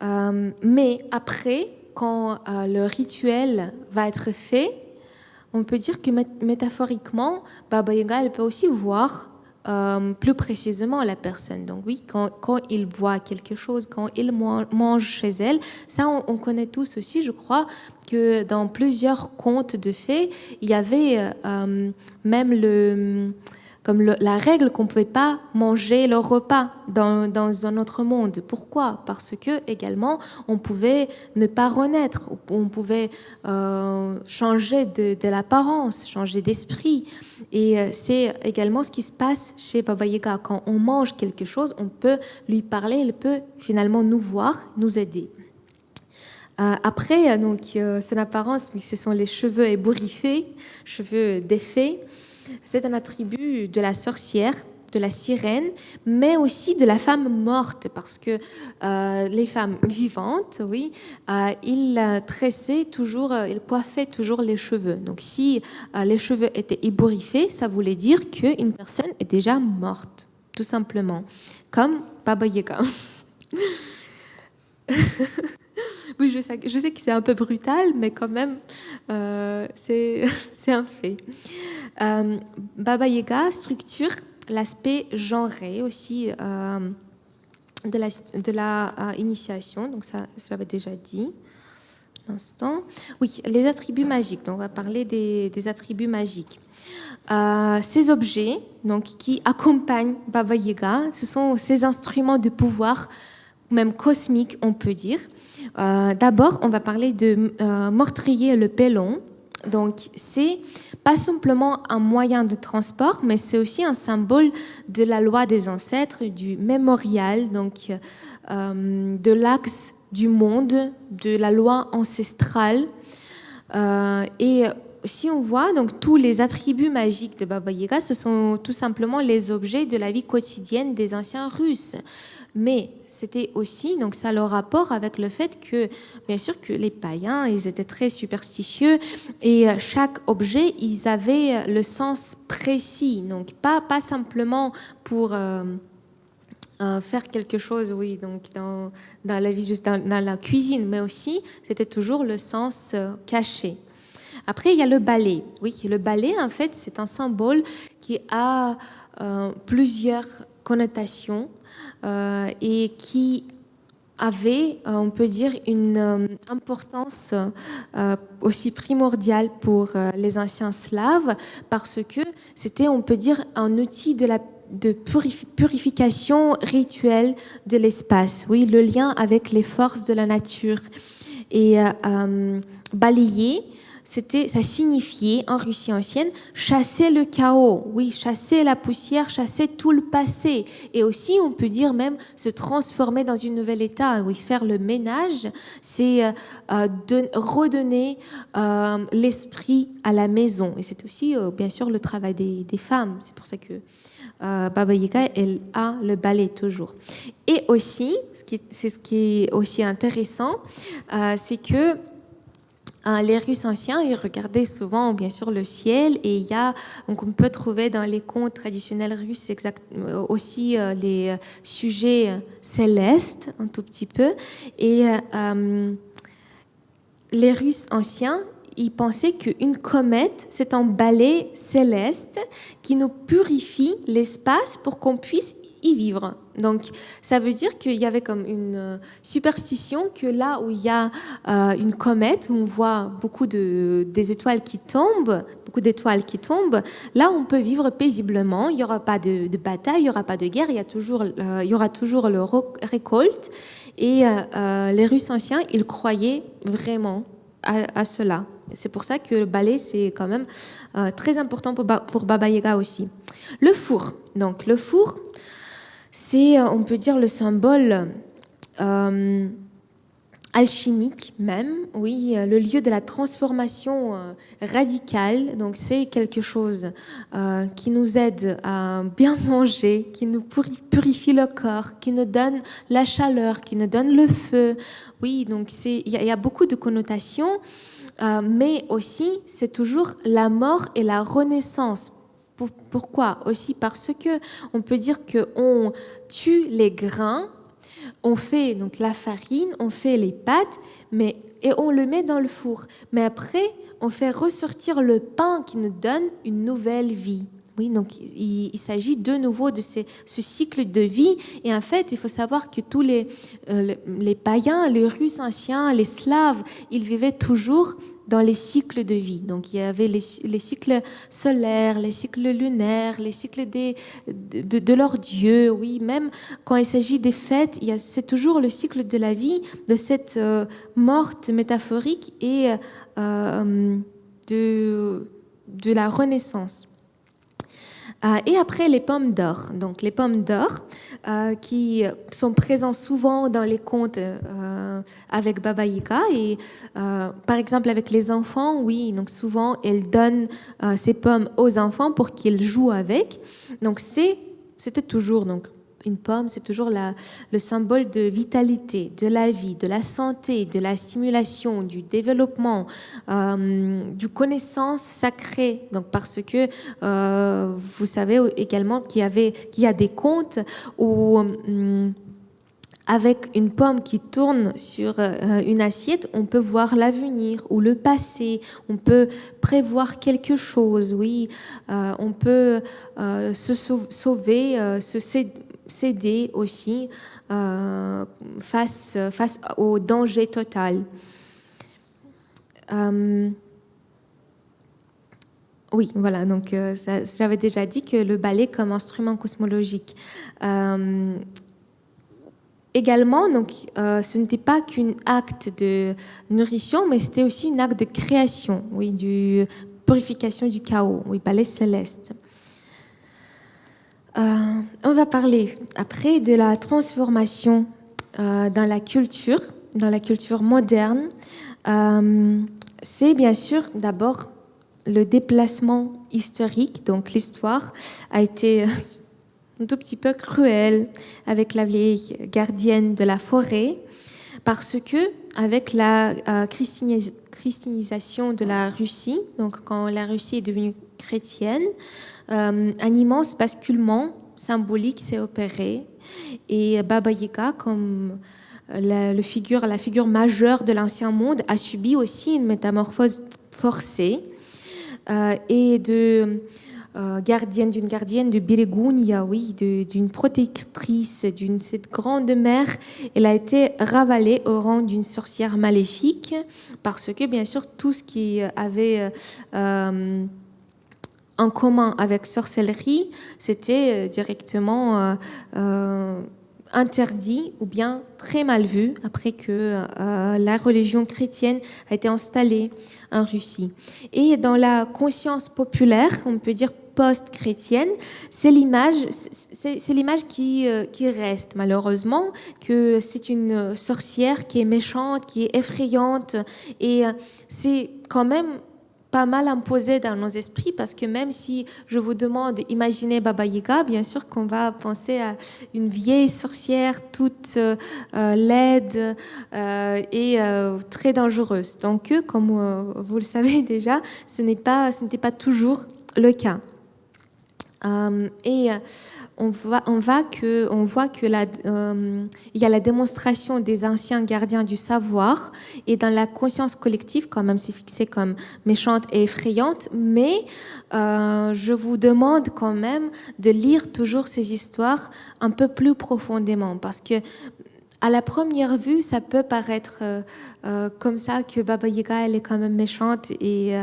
Mais après, quand le rituel va être fait, on peut dire que métaphoriquement, Baba Yaga, elle peut aussi voir plus précisément la personne. Donc oui, quand il boit quelque chose, quand il mange chez elle, ça on connaît tous aussi, je crois, que dans plusieurs contes de fées, il y avait même la règle qu'on ne pouvait pas manger le repas dans un autre monde. Pourquoi? Parce que également on pouvait ne pas renaître, on pouvait changer de l'apparence, changer d'esprit. Et c'est également ce qui se passe chez Baba Yaga. Quand on mange quelque chose, on peut lui parler, il peut finalement nous voir, nous aider. Après, donc, son apparence, ce sont les cheveux ébouriffés, cheveux défaits. C'est un attribut de la sorcière, de la sirène, mais aussi de la femme morte, parce que les femmes vivantes, oui, ils tressaient toujours, ils coiffaient toujours les cheveux. Donc, si les cheveux étaient ébouriffés, ça voulait dire qu'une personne est déjà morte, tout simplement, comme Baba Yaga. Oui, je sais que c'est un peu brutal, mais quand même, c'est un fait. Baba Yaga structure l'aspect genré aussi de la initiation. Donc ça, je l'avais déjà dit. L'instant. Oui, les attributs magiques. Donc on va parler des attributs magiques. Ces objets, donc qui accompagnent Baba Yaga, ce sont ces instruments de pouvoir, même cosmiques, on peut dire. D'abord, on va parler de meurtrier le pélon. Donc, c'est pas simplement un moyen de transport, mais c'est aussi un symbole de la loi des ancêtres, du mémorial, donc de l'axe du monde, de la loi ancestrale. Et si on voit, donc tous les attributs magiques de Baba Yaga, ce sont tout simplement les objets de la vie quotidienne des anciens Russes. Mais c'était aussi, donc ça a le rapport avec le fait que, bien sûr, que les païens, ils étaient très superstitieux et chaque objet, ils avaient le sens précis. Donc pas simplement pour faire quelque chose, oui, donc dans la vie, juste dans la cuisine, mais aussi c'était toujours le sens caché. Après, il y a le balai. Oui, le balai, en fait, c'est un symbole qui a plusieurs connotation et qui avait, on peut dire, une importance aussi primordiale pour les anciens Slaves parce que c'était, on peut dire, un outil de purification rituelle de l'espace. Oui, le lien avec les forces de la nature. Et balayer, ça signifiait, en Russie ancienne, chasser le chaos, oui, chasser la poussière, chasser tout le passé. Et aussi, on peut dire même se transformer dans un nouvel état, oui, faire le ménage, c'est redonner l'esprit à la maison. Et c'est aussi, bien sûr, le travail des femmes. C'est pour ça que Baba Yaga, elle a le balai toujours. Et aussi, ce qui est aussi intéressant, c'est que les Russes anciens, ils regardaient souvent, bien sûr, le ciel, et donc on peut trouver dans les contes traditionnels russes aussi les sujets célestes, un tout petit peu. Et les Russes anciens, ils pensaient qu'une comète, c'est un balai céleste qui nous purifie l'espace pour qu'on puisse y vivre. Donc, ça veut dire qu'il y avait comme une superstition que là où il y a une comète, où on voit des étoiles qui tombent, beaucoup d'étoiles qui tombent, là on peut vivre paisiblement. Il n'y aura pas de bataille, il n'y aura pas de guerre, il y aura toujours le récolte. Et les Russes anciens, ils croyaient vraiment à cela. C'est pour ça que le balai, c'est quand même très important pour Baba Yaga aussi. Le four. Donc, le four, c'est, on peut dire, le symbole alchimique même, oui, le lieu de la transformation radicale. Donc, c'est quelque chose qui nous aide à bien manger, qui nous purifie le corps, qui nous donne la chaleur, qui nous donne le feu. Oui, donc il y a beaucoup de connotations, mais aussi, c'est toujours la mort et la renaissance. Pourquoi? Aussi parce que on peut dire qu'on tue les grains, on fait donc la farine, on fait les pâtes, et on le met dans le four. Mais après, on fait ressortir le pain qui nous donne une nouvelle vie. Oui, donc il s'agit de nouveau de ce cycle de vie. Et en fait, il faut savoir que tous les païens, les Russes anciens, les Slaves, ils vivaient toujours dans les cycles de vie. Donc, il y avait les cycles solaires, les cycles lunaires, les cycles de leurs dieux. Oui, même quand il s'agit des fêtes, c'est toujours le cycle de la vie, de cette morte métaphorique et de la renaissance. Et après, les pommes d'or. Donc, les pommes d'or qui sont présents souvent dans les contes avec Baba Yaga. Et par exemple, avec les enfants, oui, donc souvent, elle donne ces pommes aux enfants pour qu'ils jouent avec. Donc, c'était toujours... Donc, une pomme, c'est toujours le symbole de vitalité, de la vie, de la santé, de la stimulation, du développement, du connaissance sacrée. Donc, parce que vous savez également qu'il y a des contes où avec une pomme qui tourne sur une assiette, on peut voir l'avenir ou le passé, on peut prévoir quelque chose, oui, on peut se sauver, céder aussi face au danger total. Oui, voilà, donc j'avais déjà dit que le balai comme instrument cosmologique. Également, donc, ce n'était pas qu'un acte de nourrition, mais c'était aussi un acte de création, oui, de purification du chaos, oui, balai céleste. On va parler après de la transformation dans la culture moderne. C'est bien sûr d'abord le déplacement historique. Donc l'histoire a été un tout petit peu cruelle avec la vieille gardienne de la forêt, parce que avec la christianisation de la Russie, donc quand la Russie est devenue chrétienne, un immense basculement symbolique s'est opéré, et Baba Yaga, comme la figure majeure de l'ancien monde, a subi aussi une métamorphose forcée, et de gardienne de Birigunia, oui, d'une protectrice, cette grande mère. Elle a été ravalée au rang d'une sorcière maléfique parce que, bien sûr, tout ce qui avait en commun avec sorcellerie, c'était directement interdit ou bien très mal vu après que la religion chrétienne a été installée en Russie. Et dans la conscience populaire, on peut dire post-chrétienne, c'est l'image qui reste malheureusement, que c'est une sorcière qui est méchante, qui est effrayante, et c'est quand même pas mal imposé dans nos esprits, parce que même si je vous demande d'imaginer Baba Yaga, bien sûr qu'on va penser à une vieille sorcière toute laide et très dangereuse. Donc, comme vous le savez déjà, ce n'était pas toujours le cas. On voit que il y a la démonstration des anciens gardiens du savoir, et dans la conscience collective, quand même, c'est fixé comme méchante et effrayante, mais je vous demande quand même de lire toujours ces histoires un peu plus profondément, parce que à la première vue, ça peut paraître comme ça, que Baba Yaga, elle est quand même méchante et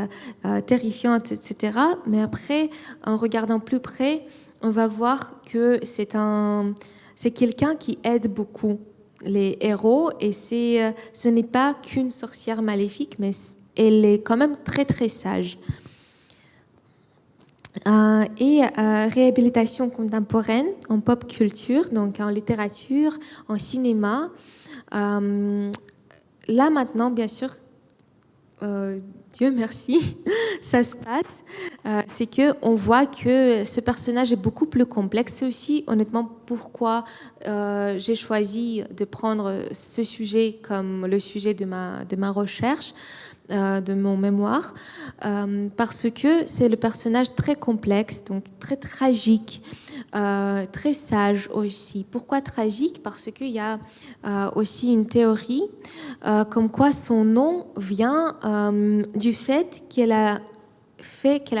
terrifiante, etc. Mais après, en regardant plus près, on va voir que c'est quelqu'un qui aide beaucoup les héros, et ce n'est pas qu'une sorcière maléfique, mais elle est quand même très très sage. Réhabilitation contemporaine en pop culture, donc en littérature, en cinéma. Là maintenant, bien sûr, Dieu merci, ça se passe. C'est que on voit que ce personnage est beaucoup plus complexe. C'est aussi honnêtement pourquoi j'ai choisi de prendre ce sujet comme le sujet de ma recherche, de mon mémoire, parce que c'est le personnage très complexe, donc très tragique, très sage aussi. Pourquoi tragique? Parce qu'il y a aussi une théorie comme quoi son nom vient du fait qu'elle a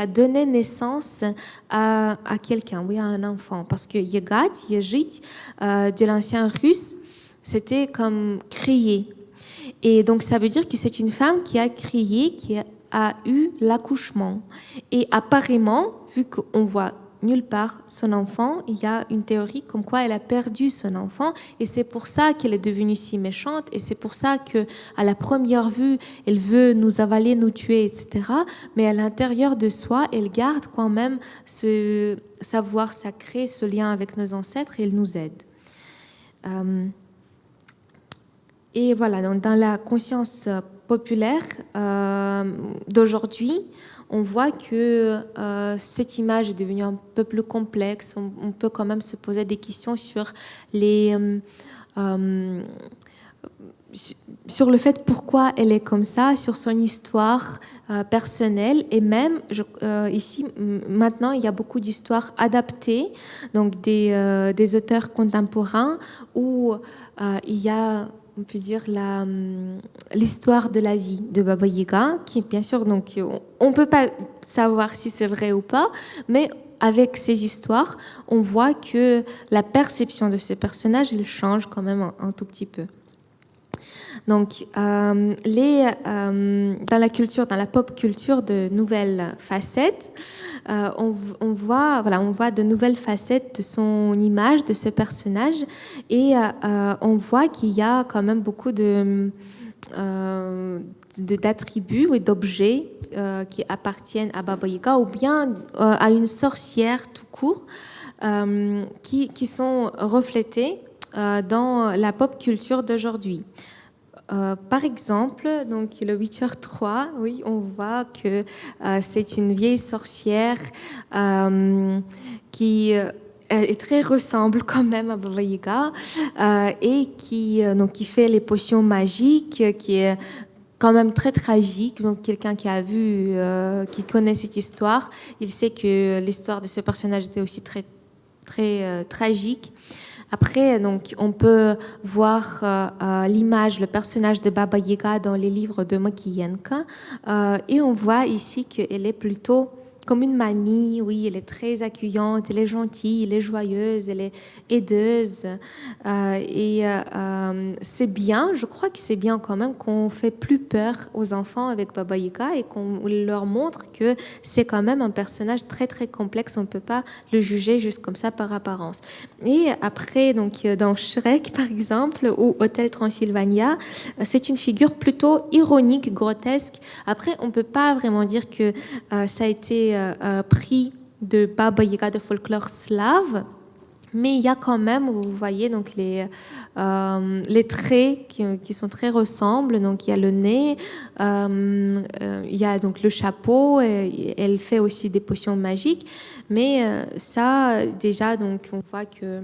donné naissance à quelqu'un, oui, à un enfant. Parce que Yegat, Yejit, de l'ancien russe, c'était comme crier. Et donc, ça veut dire que c'est une femme qui a crié, qui a eu l'accouchement. Et apparemment, vu qu'on voit nulle part son enfant, il y a une théorie comme quoi elle a perdu son enfant, et c'est pour ça qu'elle est devenue si méchante, et c'est pour ça que à la première vue, elle veut nous avaler, nous tuer, etc. Mais à l'intérieur de soi, elle garde quand même ce savoir sacré, ce lien avec nos ancêtres, et elle nous aide. Et voilà, donc dans la conscience populaire d'aujourd'hui, on voit que cette image est devenue un peu plus complexe. On peut quand même se poser des questions sur sur le fait pourquoi elle est comme ça, sur son histoire personnelle, et même ici maintenant il y a beaucoup d'histoires adaptées, donc des auteurs contemporains où il y a, on peut dire, l'histoire de la vie de Baba Yaga, qui bien sûr, donc on peut pas savoir si c'est vrai ou pas, mais avec ces histoires, on voit que la perception de ces personnages, elle change quand même un tout petit peu. Donc, dans la culture, dans la pop culture, de nouvelles facettes, on voit de nouvelles facettes de son image, de ce personnage, et on voit qu'il y a quand même beaucoup d'attributs et d'objets qui appartiennent à Baba Yaga, ou bien à une sorcière tout court, qui sont reflétés dans la pop culture d'aujourd'hui. Par exemple, donc le Witcher 3, oui, on voit que c'est une vieille sorcière qui est très ressemble quand même à Baba Yaga, et qui fait les potions magiques, qui est quand même très tragique. Donc quelqu'un qui a vu, qui connaît cette histoire, il sait que l'histoire de ce personnage était aussi très très tragique. Après, donc, on peut voir l'image, le personnage de Baba Yaga dans les livres de Mokiyenka, et on voit ici qu'elle est plutôt comme une mamie. Oui, elle est très accueillante, elle est gentille, elle est joyeuse, elle est aideuse. C'est bien, je crois que c'est bien quand même qu'on fait plus peur aux enfants avec Baba Yaga et qu'on leur montre que c'est quand même un personnage très très complexe. On ne peut pas le juger juste comme ça par apparence. Et après, donc dans Shrek par exemple ou Hôtel Transylvania, c'est une figure plutôt ironique, grotesque. Après, on ne peut pas vraiment dire que ça a été pris de Baba Yaga de folklore slave, mais il y a quand même, vous voyez, donc les traits qui sont très ressemblent. Donc il y a le nez, il y a donc le chapeau, et elle fait aussi des potions magiques. Mais ça, déjà, donc on voit que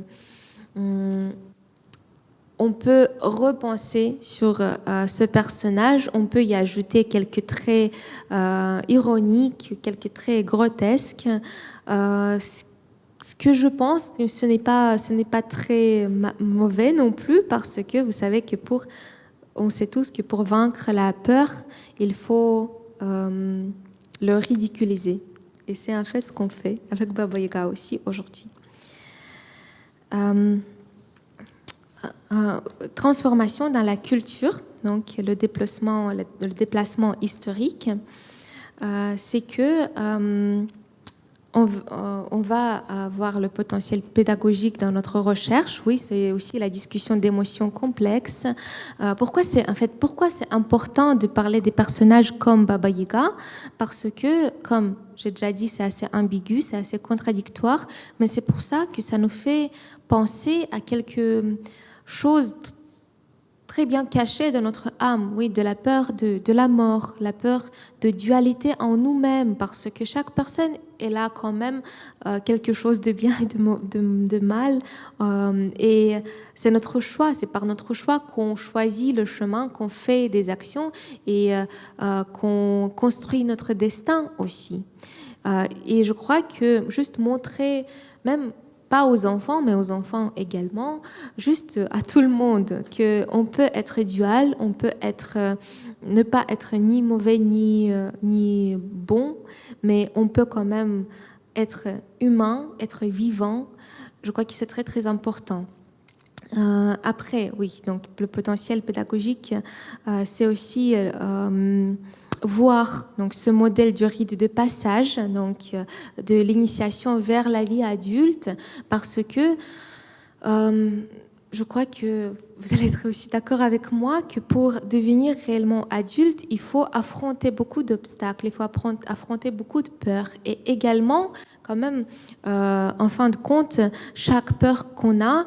on peut repenser sur ce personnage, on peut y ajouter quelques traits ironiques, quelques traits grotesques. Ce que je pense que ce n'est pas très mauvais non plus, parce que vous savez que on sait tous que pour vaincre la peur, il faut le ridiculiser. Et c'est en fait ce qu'on fait avec Baba Yaga aussi aujourd'hui. Transformation dans la culture, donc le déplacement historique, c'est que on va avoir le potentiel pédagogique dans notre recherche. Oui, c'est aussi la discussion d'émotions complexes. Pourquoi c'est important de parler des personnages comme Baba Yaga? Parce que, comme j'ai déjà dit, c'est assez ambigu, c'est assez contradictoire, mais c'est pour ça que ça nous fait penser à quelque chose très bien cachée de notre âme, oui, de la peur de la mort, la peur de dualité en nous-mêmes, parce que chaque personne elle a quand même quelque chose de bien et de mal, et c'est notre choix, c'est par notre choix qu'on choisit le chemin, qu'on fait des actions et qu'on construit notre destin aussi. Et je crois que juste montrer, même pas aux enfants, mais aux enfants également, juste à tout le monde, qu'on peut être dual, on peut ne pas être ni mauvais ni bon, mais on peut quand même être humain, être vivant. Je crois que c'est très très important. Après, oui, donc le potentiel pédagogique, c'est aussi voir donc ce modèle du rite de passage, donc de l'initiation vers la vie adulte, parce que je crois que vous allez être aussi d'accord avec moi que pour devenir réellement adulte, il faut affronter beaucoup d'obstacles, il faut affronter beaucoup de peurs, et également quand même, en fin de compte, chaque peur qu'on a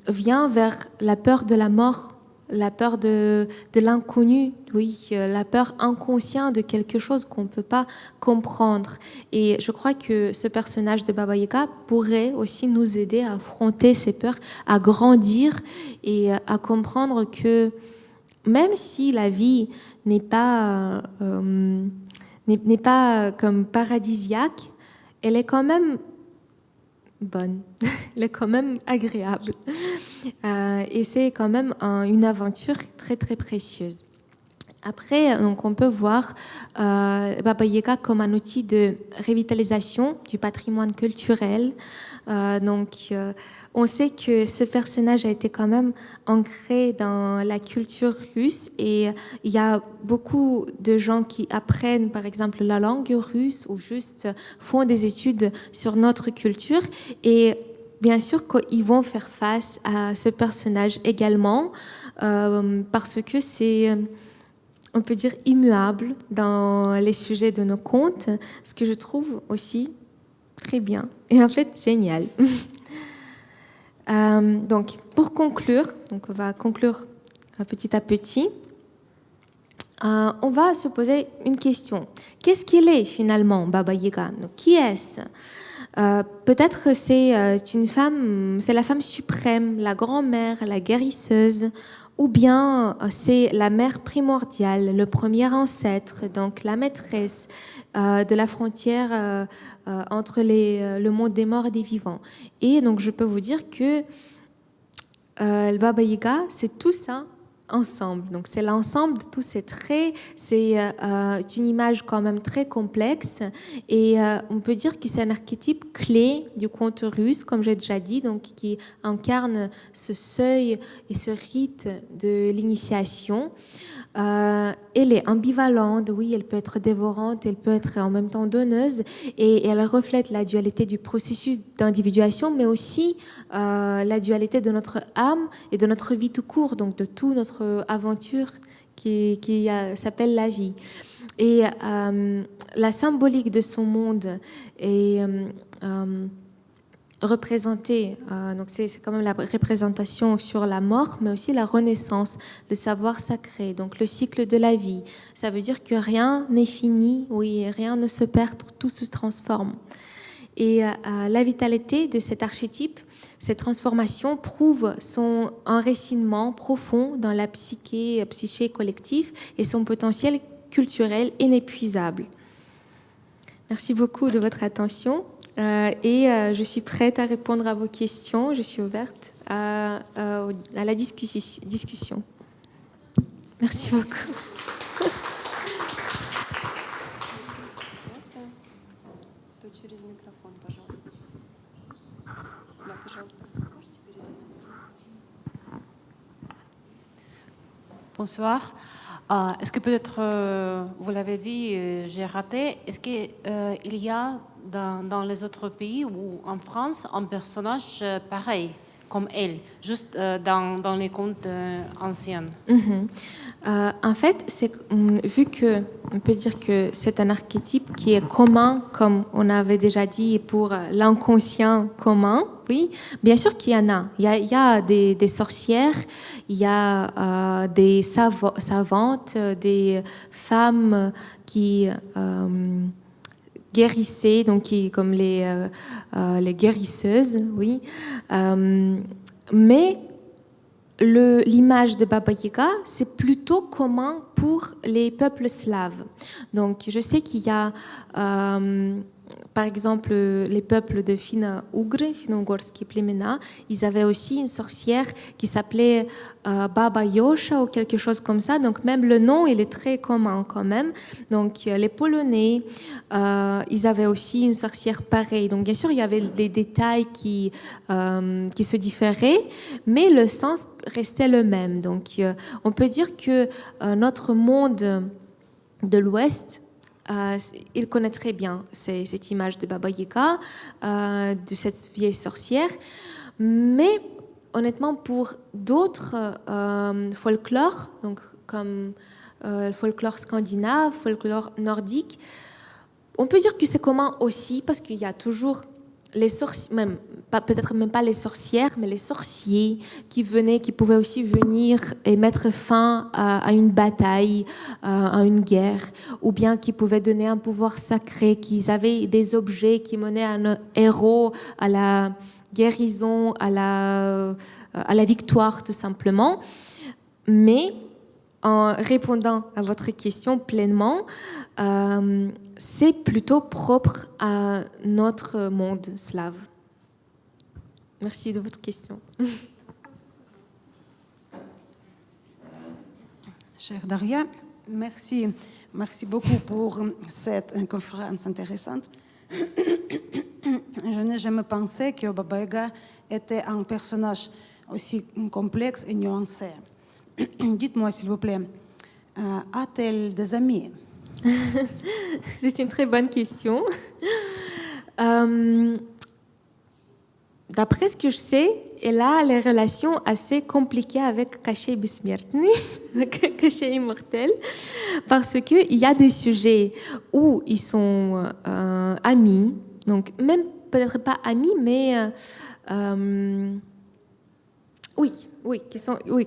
vient vers la peur de la mort, la peur de l'inconnu, oui, la peur inconsciente de quelque chose qu'on ne peut pas comprendre. Et je crois que ce personnage de Baba Yaga pourrait aussi nous aider à affronter ces peurs, à grandir et à comprendre que même si la vie n'est pas comme paradisiaque, elle est quand même bonne, elle est quand même agréable. Et c'est quand même une aventure très très précieuse. Après, donc, on peut voir Baba Yaga comme un outil de revitalisation du patrimoine culturel. On sait que ce personnage a été quand même ancré dans la culture russe, et il y a beaucoup de gens qui apprennent, par exemple, la langue russe ou juste font des études sur notre culture. Et bien sûr qu'ils vont faire face à ce personnage également, parce que c'est, on peut dire, immuable dans les sujets de nos contes, ce que je trouve aussi très bien et en fait génial. Donc, pour conclure, donc on va conclure petit à petit. On va se poser une question. Qu'est-ce qu'il est finalement, Baba Yaga? Donc, qui est-ce? Peut-être c'est une femme, c'est la femme suprême, la grand-mère, la guérisseuse, ou bien c'est la mère primordiale, le premier ancêtre, donc la maîtresse de la frontière entre le monde des morts et des vivants. Et donc je peux vous dire que le Baba Yaga, c'est tout ça ensemble. Donc c'est l'ensemble de tous ces traits. C'est une image quand même très complexe et on peut dire que c'est un archétype clé du conte russe, comme j'ai déjà dit, donc qui incarne ce seuil et ce rite de l'initiation. Elle est ambivalente, oui, elle peut être dévorante, elle peut être en même temps donneuse, et elle reflète la dualité du processus d'individuation, mais aussi la dualité de notre âme et de notre vie tout court, donc de toute notre aventure qui s'appelle la vie. Et la symbolique de son monde est représentée, donc c'est quand même la représentation sur la mort, mais aussi la renaissance, le savoir sacré, donc le cycle de la vie. Ça veut dire que rien n'est fini, oui, rien ne se perd, tout se transforme. Et la vitalité de cet archétype, cette transformation prouve son enracinement profond dans la psyché collective et son potentiel culturel inépuisable. Merci beaucoup de votre attention et je suis prête à répondre à vos questions. Je suis ouverte à la discussion. Merci beaucoup. Bonsoir. Est-ce que peut-être, vous l'avez dit, j'ai raté, est-ce qu'il y a dans les autres pays ou en France un personnage pareil comme elle, juste dans les contes anciens? En fait, vu qu'on peut dire que c'est un archétype qui est commun, comme on avait déjà dit, pour l'inconscient commun, oui, bien sûr qu'il y en a. Il y a des sorcières, il y a des savantes, des femmes qui guérissaient, donc comme les guérisseuses, oui. Mais l'image de Baba Yaga, c'est plutôt commun pour les peuples slaves. Donc, je sais qu'il y a, par exemple, les peuples de Fino-Ugre, Fino-Ugorski Plemena, ils avaient aussi une sorcière qui s'appelait Baba Yosha ou quelque chose comme ça. Donc, même le nom, il est très commun quand même. Donc, les Polonais, ils avaient aussi une sorcière pareille. Donc, bien sûr, il y avait des détails qui se différaient, mais le sens restait le même. Donc, on peut dire que notre monde de l'Ouest, il connaît très bien cette image de Baba Yaga, de cette vieille sorcière. Mais honnêtement, pour d'autres folklores, donc comme le folklore scandinave, folklore nordique, on peut dire que c'est commun aussi parce qu'il y a toujours les sorciers, peut-être même pas les sorcières, mais les sorciers qui pouvaient aussi venir et mettre fin à une bataille, à une guerre, ou bien qui pouvaient donner un pouvoir sacré, qu'ils avaient des objets qui menaient un héros à la guérison, à la victoire tout simplement. Mais en répondant à votre question pleinement, c'est plutôt propre à notre monde slave. Merci de votre question. Chère Daria, merci beaucoup pour cette conférence intéressante. Je n'ai jamais pensé que Baba Yaga était un personnage aussi complexe et nuancé. Dites-moi, s'il vous plaît, a-t-elle des amis? C'est une très bonne question. D'après ce que je sais, elle a les relations assez compliquées avec Kachet Besmirtny, Kachet immortel, parce qu'il y a des sujets où ils sont amis, donc même peut-être pas amis, mais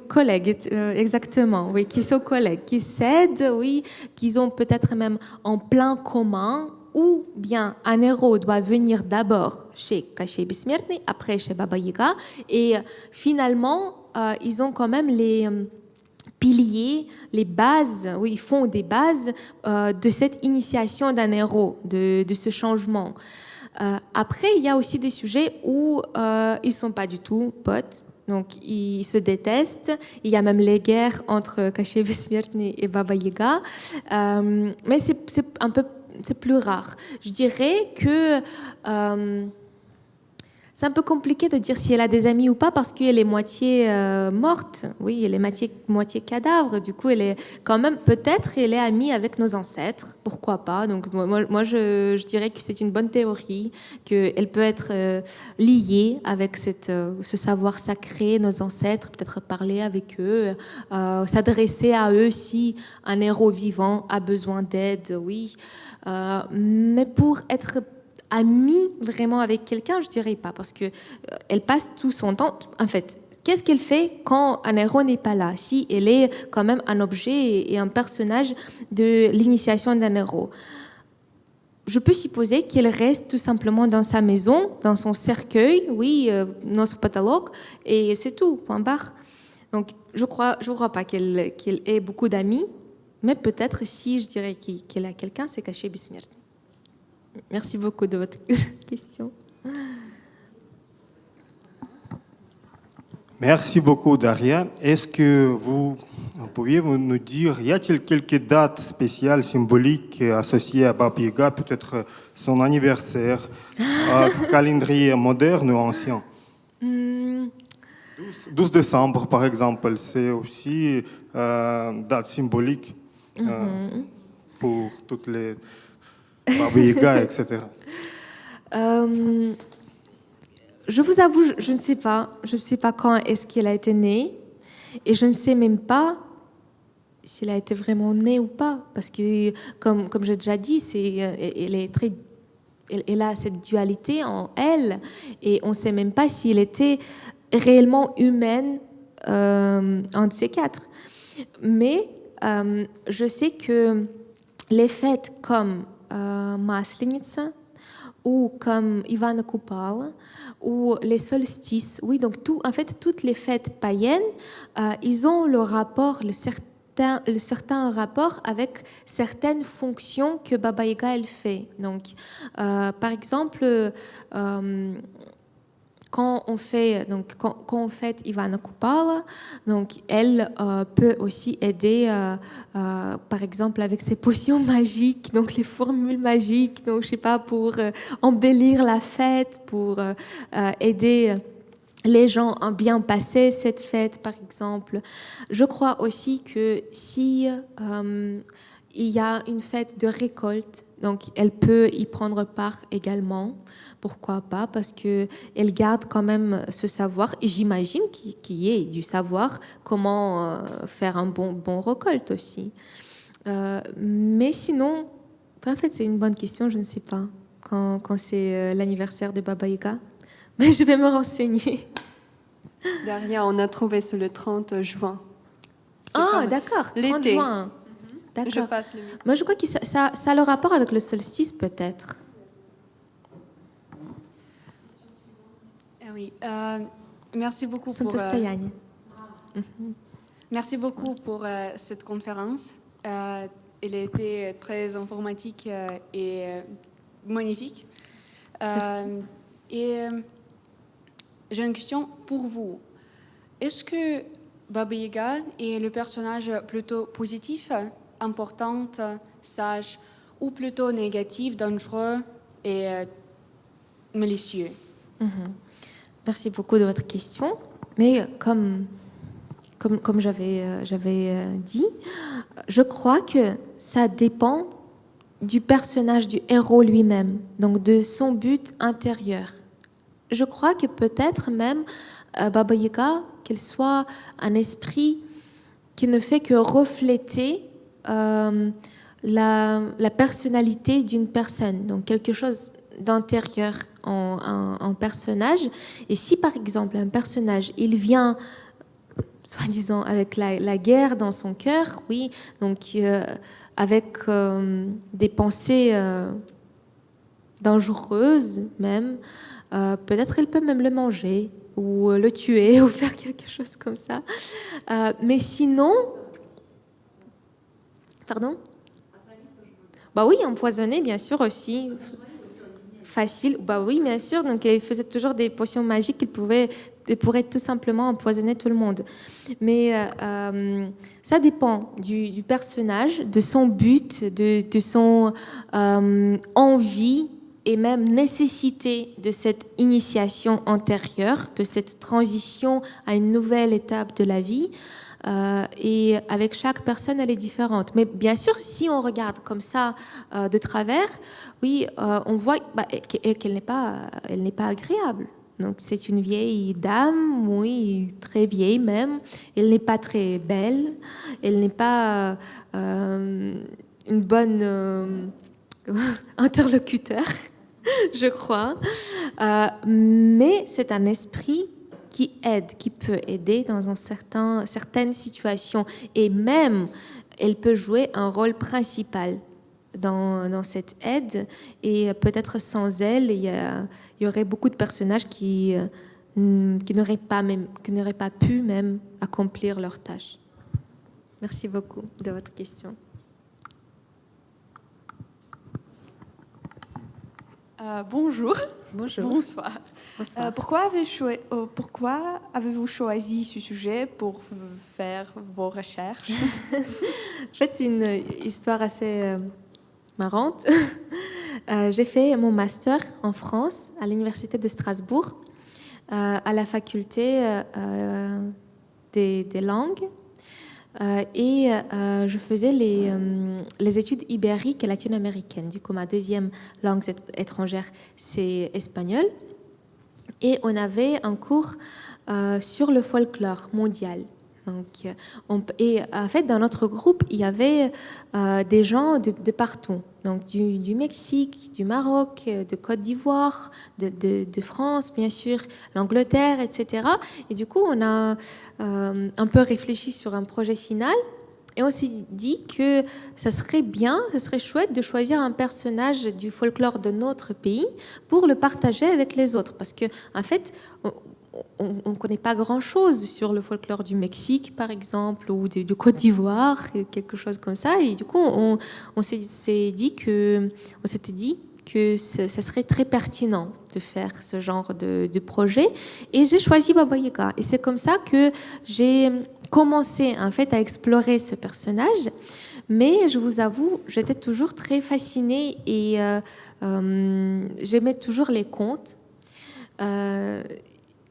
collègues, exactement, oui, qui sont collègues, qui s'aident, oui, qui ont peut-être même en plein commun, ou bien un héros doit venir d'abord chez Kachet Besmirtny, après chez Baba Yaga, et finalement, ils ont quand même les piliers, les bases, oui, ils font des bases de cette initiation d'un héros, de ce changement. Après, il y a aussi des sujets où ils ne sont pas du tout potes, Donc, ils se détestent. Il y a même les guerres entre Кощей Бессмертный et Baba Yaga. Mais c'est plus rare. Je dirais que c'est un peu compliqué de dire si elle a des amis ou pas parce qu'elle est moitié morte. Oui, elle est moitié cadavre. Du coup, elle est quand même, peut-être, elle est amie avec nos ancêtres. Pourquoi pas? Donc, moi je dirais que c'est une bonne théorie, qu'elle peut être liée avec ce savoir sacré, nos ancêtres, peut-être parler avec eux, s'adresser à eux si un héros vivant a besoin d'aide, oui. Mais pour être amie vraiment avec quelqu'un, je dirais pas, parce que elle passe tout son temps. En fait, qu'est-ce qu'elle fait quand un héros n'est pas là, si elle est quand même un objet et un personnage de l'initiation d'un héros? Je peux supposer qu'elle reste tout simplement dans sa maison, dans son cercueil, oui, notre catalogue, et c'est tout, point barre. Donc, je crois pas qu'elle ait beaucoup d'amis, mais peut-être si je dirais qu'elle a quelqu'un, c'est Кощей Бессмертный. Merci beaucoup de votre question. Merci beaucoup, Daria. Est-ce que vous pouviez nous dire, y a-t-il quelques dates spéciales, symboliques associées à Baba Yaga, peut-être son anniversaire, calendrier moderne ou ancien? 12 décembre, par exemple, c'est aussi date symbolique pour toutes les Baba Yaga, etc. Je vous avoue, je ne sais pas. Je ne sais pas quand est-ce qu'elle a été née. Et je ne sais même pas s'il a été vraiment né ou pas. Parce que, comme j'ai déjà dit, elle a cette dualité en elle. Et on ne sait même pas s'il était réellement humaine, un de ces quatre. Mais je sais que les fêtes comme Масленица, ou comme Ivana Kupala, ou les solstices. Oui, donc en fait, toutes les fêtes païennes, ils ont le certain rapport avec certaines fonctions que Baba Yaga elle fait. Donc, par exemple, quand on fête Ivana Kupala, donc elle peut aussi aider, par exemple avec ses potions magiques, donc les formules magiques, donc je sais pas, pour embellir la fête, pour aider les gens à bien passer cette fête, par exemple. Je crois aussi que si il y a une fête de récolte, donc elle peut y prendre part également. Pourquoi pas? Parce qu'elle garde quand même ce savoir, et j'imagine qu'il y ait du savoir comment faire un bon récolte aussi. Mais sinon, en fait, c'est une bonne question, je ne sais pas quand c'est l'anniversaire de Baba Yaga. Mais je vais me renseigner. Daria, on a trouvé sur le 30 juin. Ah, d'accord, 30 l'été. juin. D'accord. Je passe le micro. Moi, je crois que ça a le rapport avec le solstice, peut-être. Oui, merci beaucoup merci beaucoup pour cette conférence. Elle a été très informatique et magnifique. Et j'ai une question pour vous. Est-ce que Baba Yaga est le personnage plutôt positif, important, sage, ou plutôt négatif, dangereux et malicieux? Merci beaucoup de votre question. Mais comme j'avais dit, je crois que ça dépend du personnage, du héros lui-même, donc de son but intérieur. Je crois que peut-être même Baba Yaga, qu'elle soit un esprit qui ne fait que refléter la personnalité d'une personne, donc quelque chose d'intérieur en personnage. Et si par exemple un personnage, il vient soi-disant avec la guerre dans son cœur, oui, donc avec des pensées dangereuses même, peut-être elle peut même le manger ou le tuer ou faire quelque chose comme ça. Mais sinon... Pardon? Bah oui, empoisonner bien sûr aussi. facile. Bah oui, bien sûr. Donc, il faisait toujours des potions magiques qu'il pourrait tout simplement empoisonner tout le monde. Mais ça dépend du personnage, de son but, de son envie et même nécessité de cette initiation antérieure, de cette transition à une nouvelle étape de la vie. Et avec chaque personne, elle est différente. Mais bien sûr, si on regarde comme ça de travers, oui, on voit qu'elle n'est pas agréable. Donc c'est une vieille dame, oui, très vieille même. Elle n'est pas très belle. Elle n'est pas une bonne interlocuteur, je crois. Mais c'est un esprit qui aide, qui peut aider dans certaines situations. Et même, elle peut jouer un rôle principal dans cette aide. Et peut-être sans elle, il y aurait beaucoup de personnages qui n'auraient pas pu même accomplir leur tâche. Merci beaucoup de votre question. Bonjour. Bonjour. Bonsoir. Bonsoir. Pourquoi avez-vous choisi ce sujet pour faire vos recherches? En fait, c'est une histoire assez marrante. J'ai fait mon master en France, à l'Université de Strasbourg, à la faculté des langues. Et je faisais les études ibériques et latino-américaines. Du coup, ma deuxième langue étrangère, c'est espagnol. Et on avait un cours sur le folklore mondial. Donc, et en fait, dans notre groupe, il y avait des gens de partout. Donc, du Mexique, du Maroc, de Côte d'Ivoire, de France, bien sûr, l'Angleterre, etc. Et du coup, on a un peu réfléchi sur un projet final. Et on s'est dit que ça serait bien, ça serait chouette de choisir un personnage du folklore de notre pays pour le partager avec les autres. Parce que, en fait, on ne connaît pas grand-chose sur le folklore du Mexique, par exemple, ou de Côte d'Ivoire, quelque chose comme ça. Et du coup, on s'était dit que ça serait très pertinent de faire ce genre de projet. Et j'ai choisi Baba Yaga. Et c'est comme ça que j'ai commencé en fait à explorer ce personnage. Mais je vous avoue, j'étais toujours très fascinée et j'aimais toujours les contes.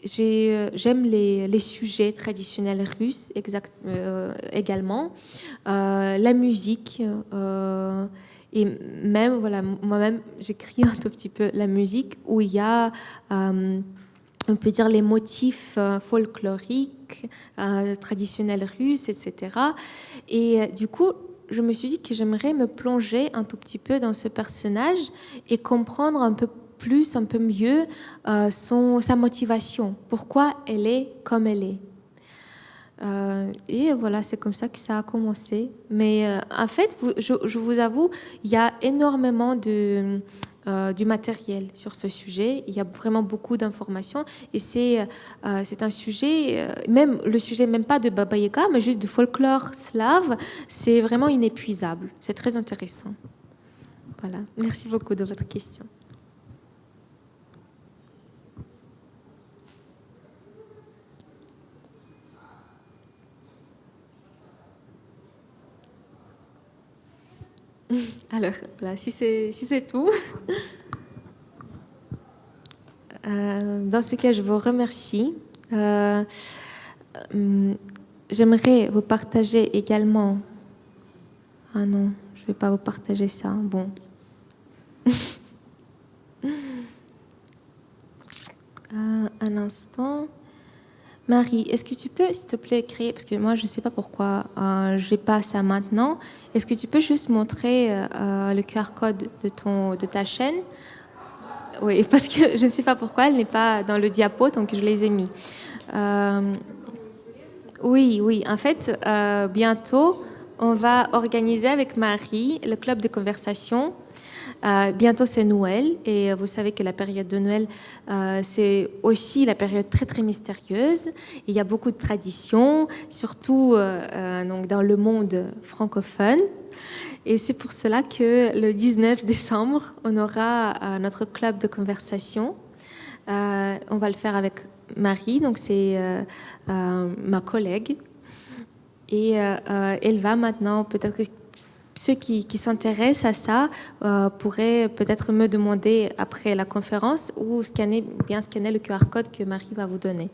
J'aime les sujets traditionnels russes également, la musique. Et même, voilà, moi-même, j'écris un tout petit peu la musique où il y a, on peut dire, les motifs folkloriques, traditionnels russes, etc. Et du coup, je me suis dit que j'aimerais me plonger un tout petit peu dans ce personnage et comprendre un peu plus, un peu mieux sa motivation, pourquoi elle est comme elle est. Et voilà, c'est comme ça que ça a commencé. Mais en fait, je vous avoue, il y a énormément du matériel sur ce sujet. Il y a vraiment beaucoup d'informations. Et c'est un sujet, même le sujet, même pas de Baba Yaga, mais juste du folklore slave, c'est vraiment inépuisable. C'est très intéressant. Voilà. Merci beaucoup de votre question. Alors, voilà, si c'est tout, dans ce cas, je vous remercie. J'aimerais vous partager également... Ah non, je ne vais pas vous partager ça. Bon. Un instant. Marie, est-ce que tu peux, s'il te plaît, créer, parce que moi, je ne sais pas pourquoi je n'ai pas ça maintenant, est-ce que tu peux juste montrer le QR code de ta chaîne? Oui, parce que je ne sais pas pourquoi elle n'est pas dans le diapo, donc je les ai mis. Oui, en fait, bientôt, on va organiser avec Marie le club de conversation. Bientôt, c'est Noël et vous savez que la période de Noël, c'est aussi la période très, très mystérieuse. Il y a beaucoup de traditions, surtout donc dans le monde francophone. Et c'est pour cela que le 19 décembre, on aura notre club de conversation. On va le faire avec Marie, donc c'est ma collègue. Et elle va maintenant, peut-être que ceux qui s'intéressent à ça pourraient peut-être me demander après la conférence ou scanner le QR code que Marie va vous donner.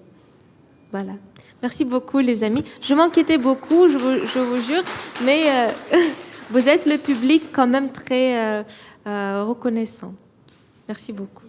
Voilà. Merci beaucoup les amis. Je m'inquiétais beaucoup, je vous jure, mais vous êtes le public quand même très reconnaissant. Merci beaucoup.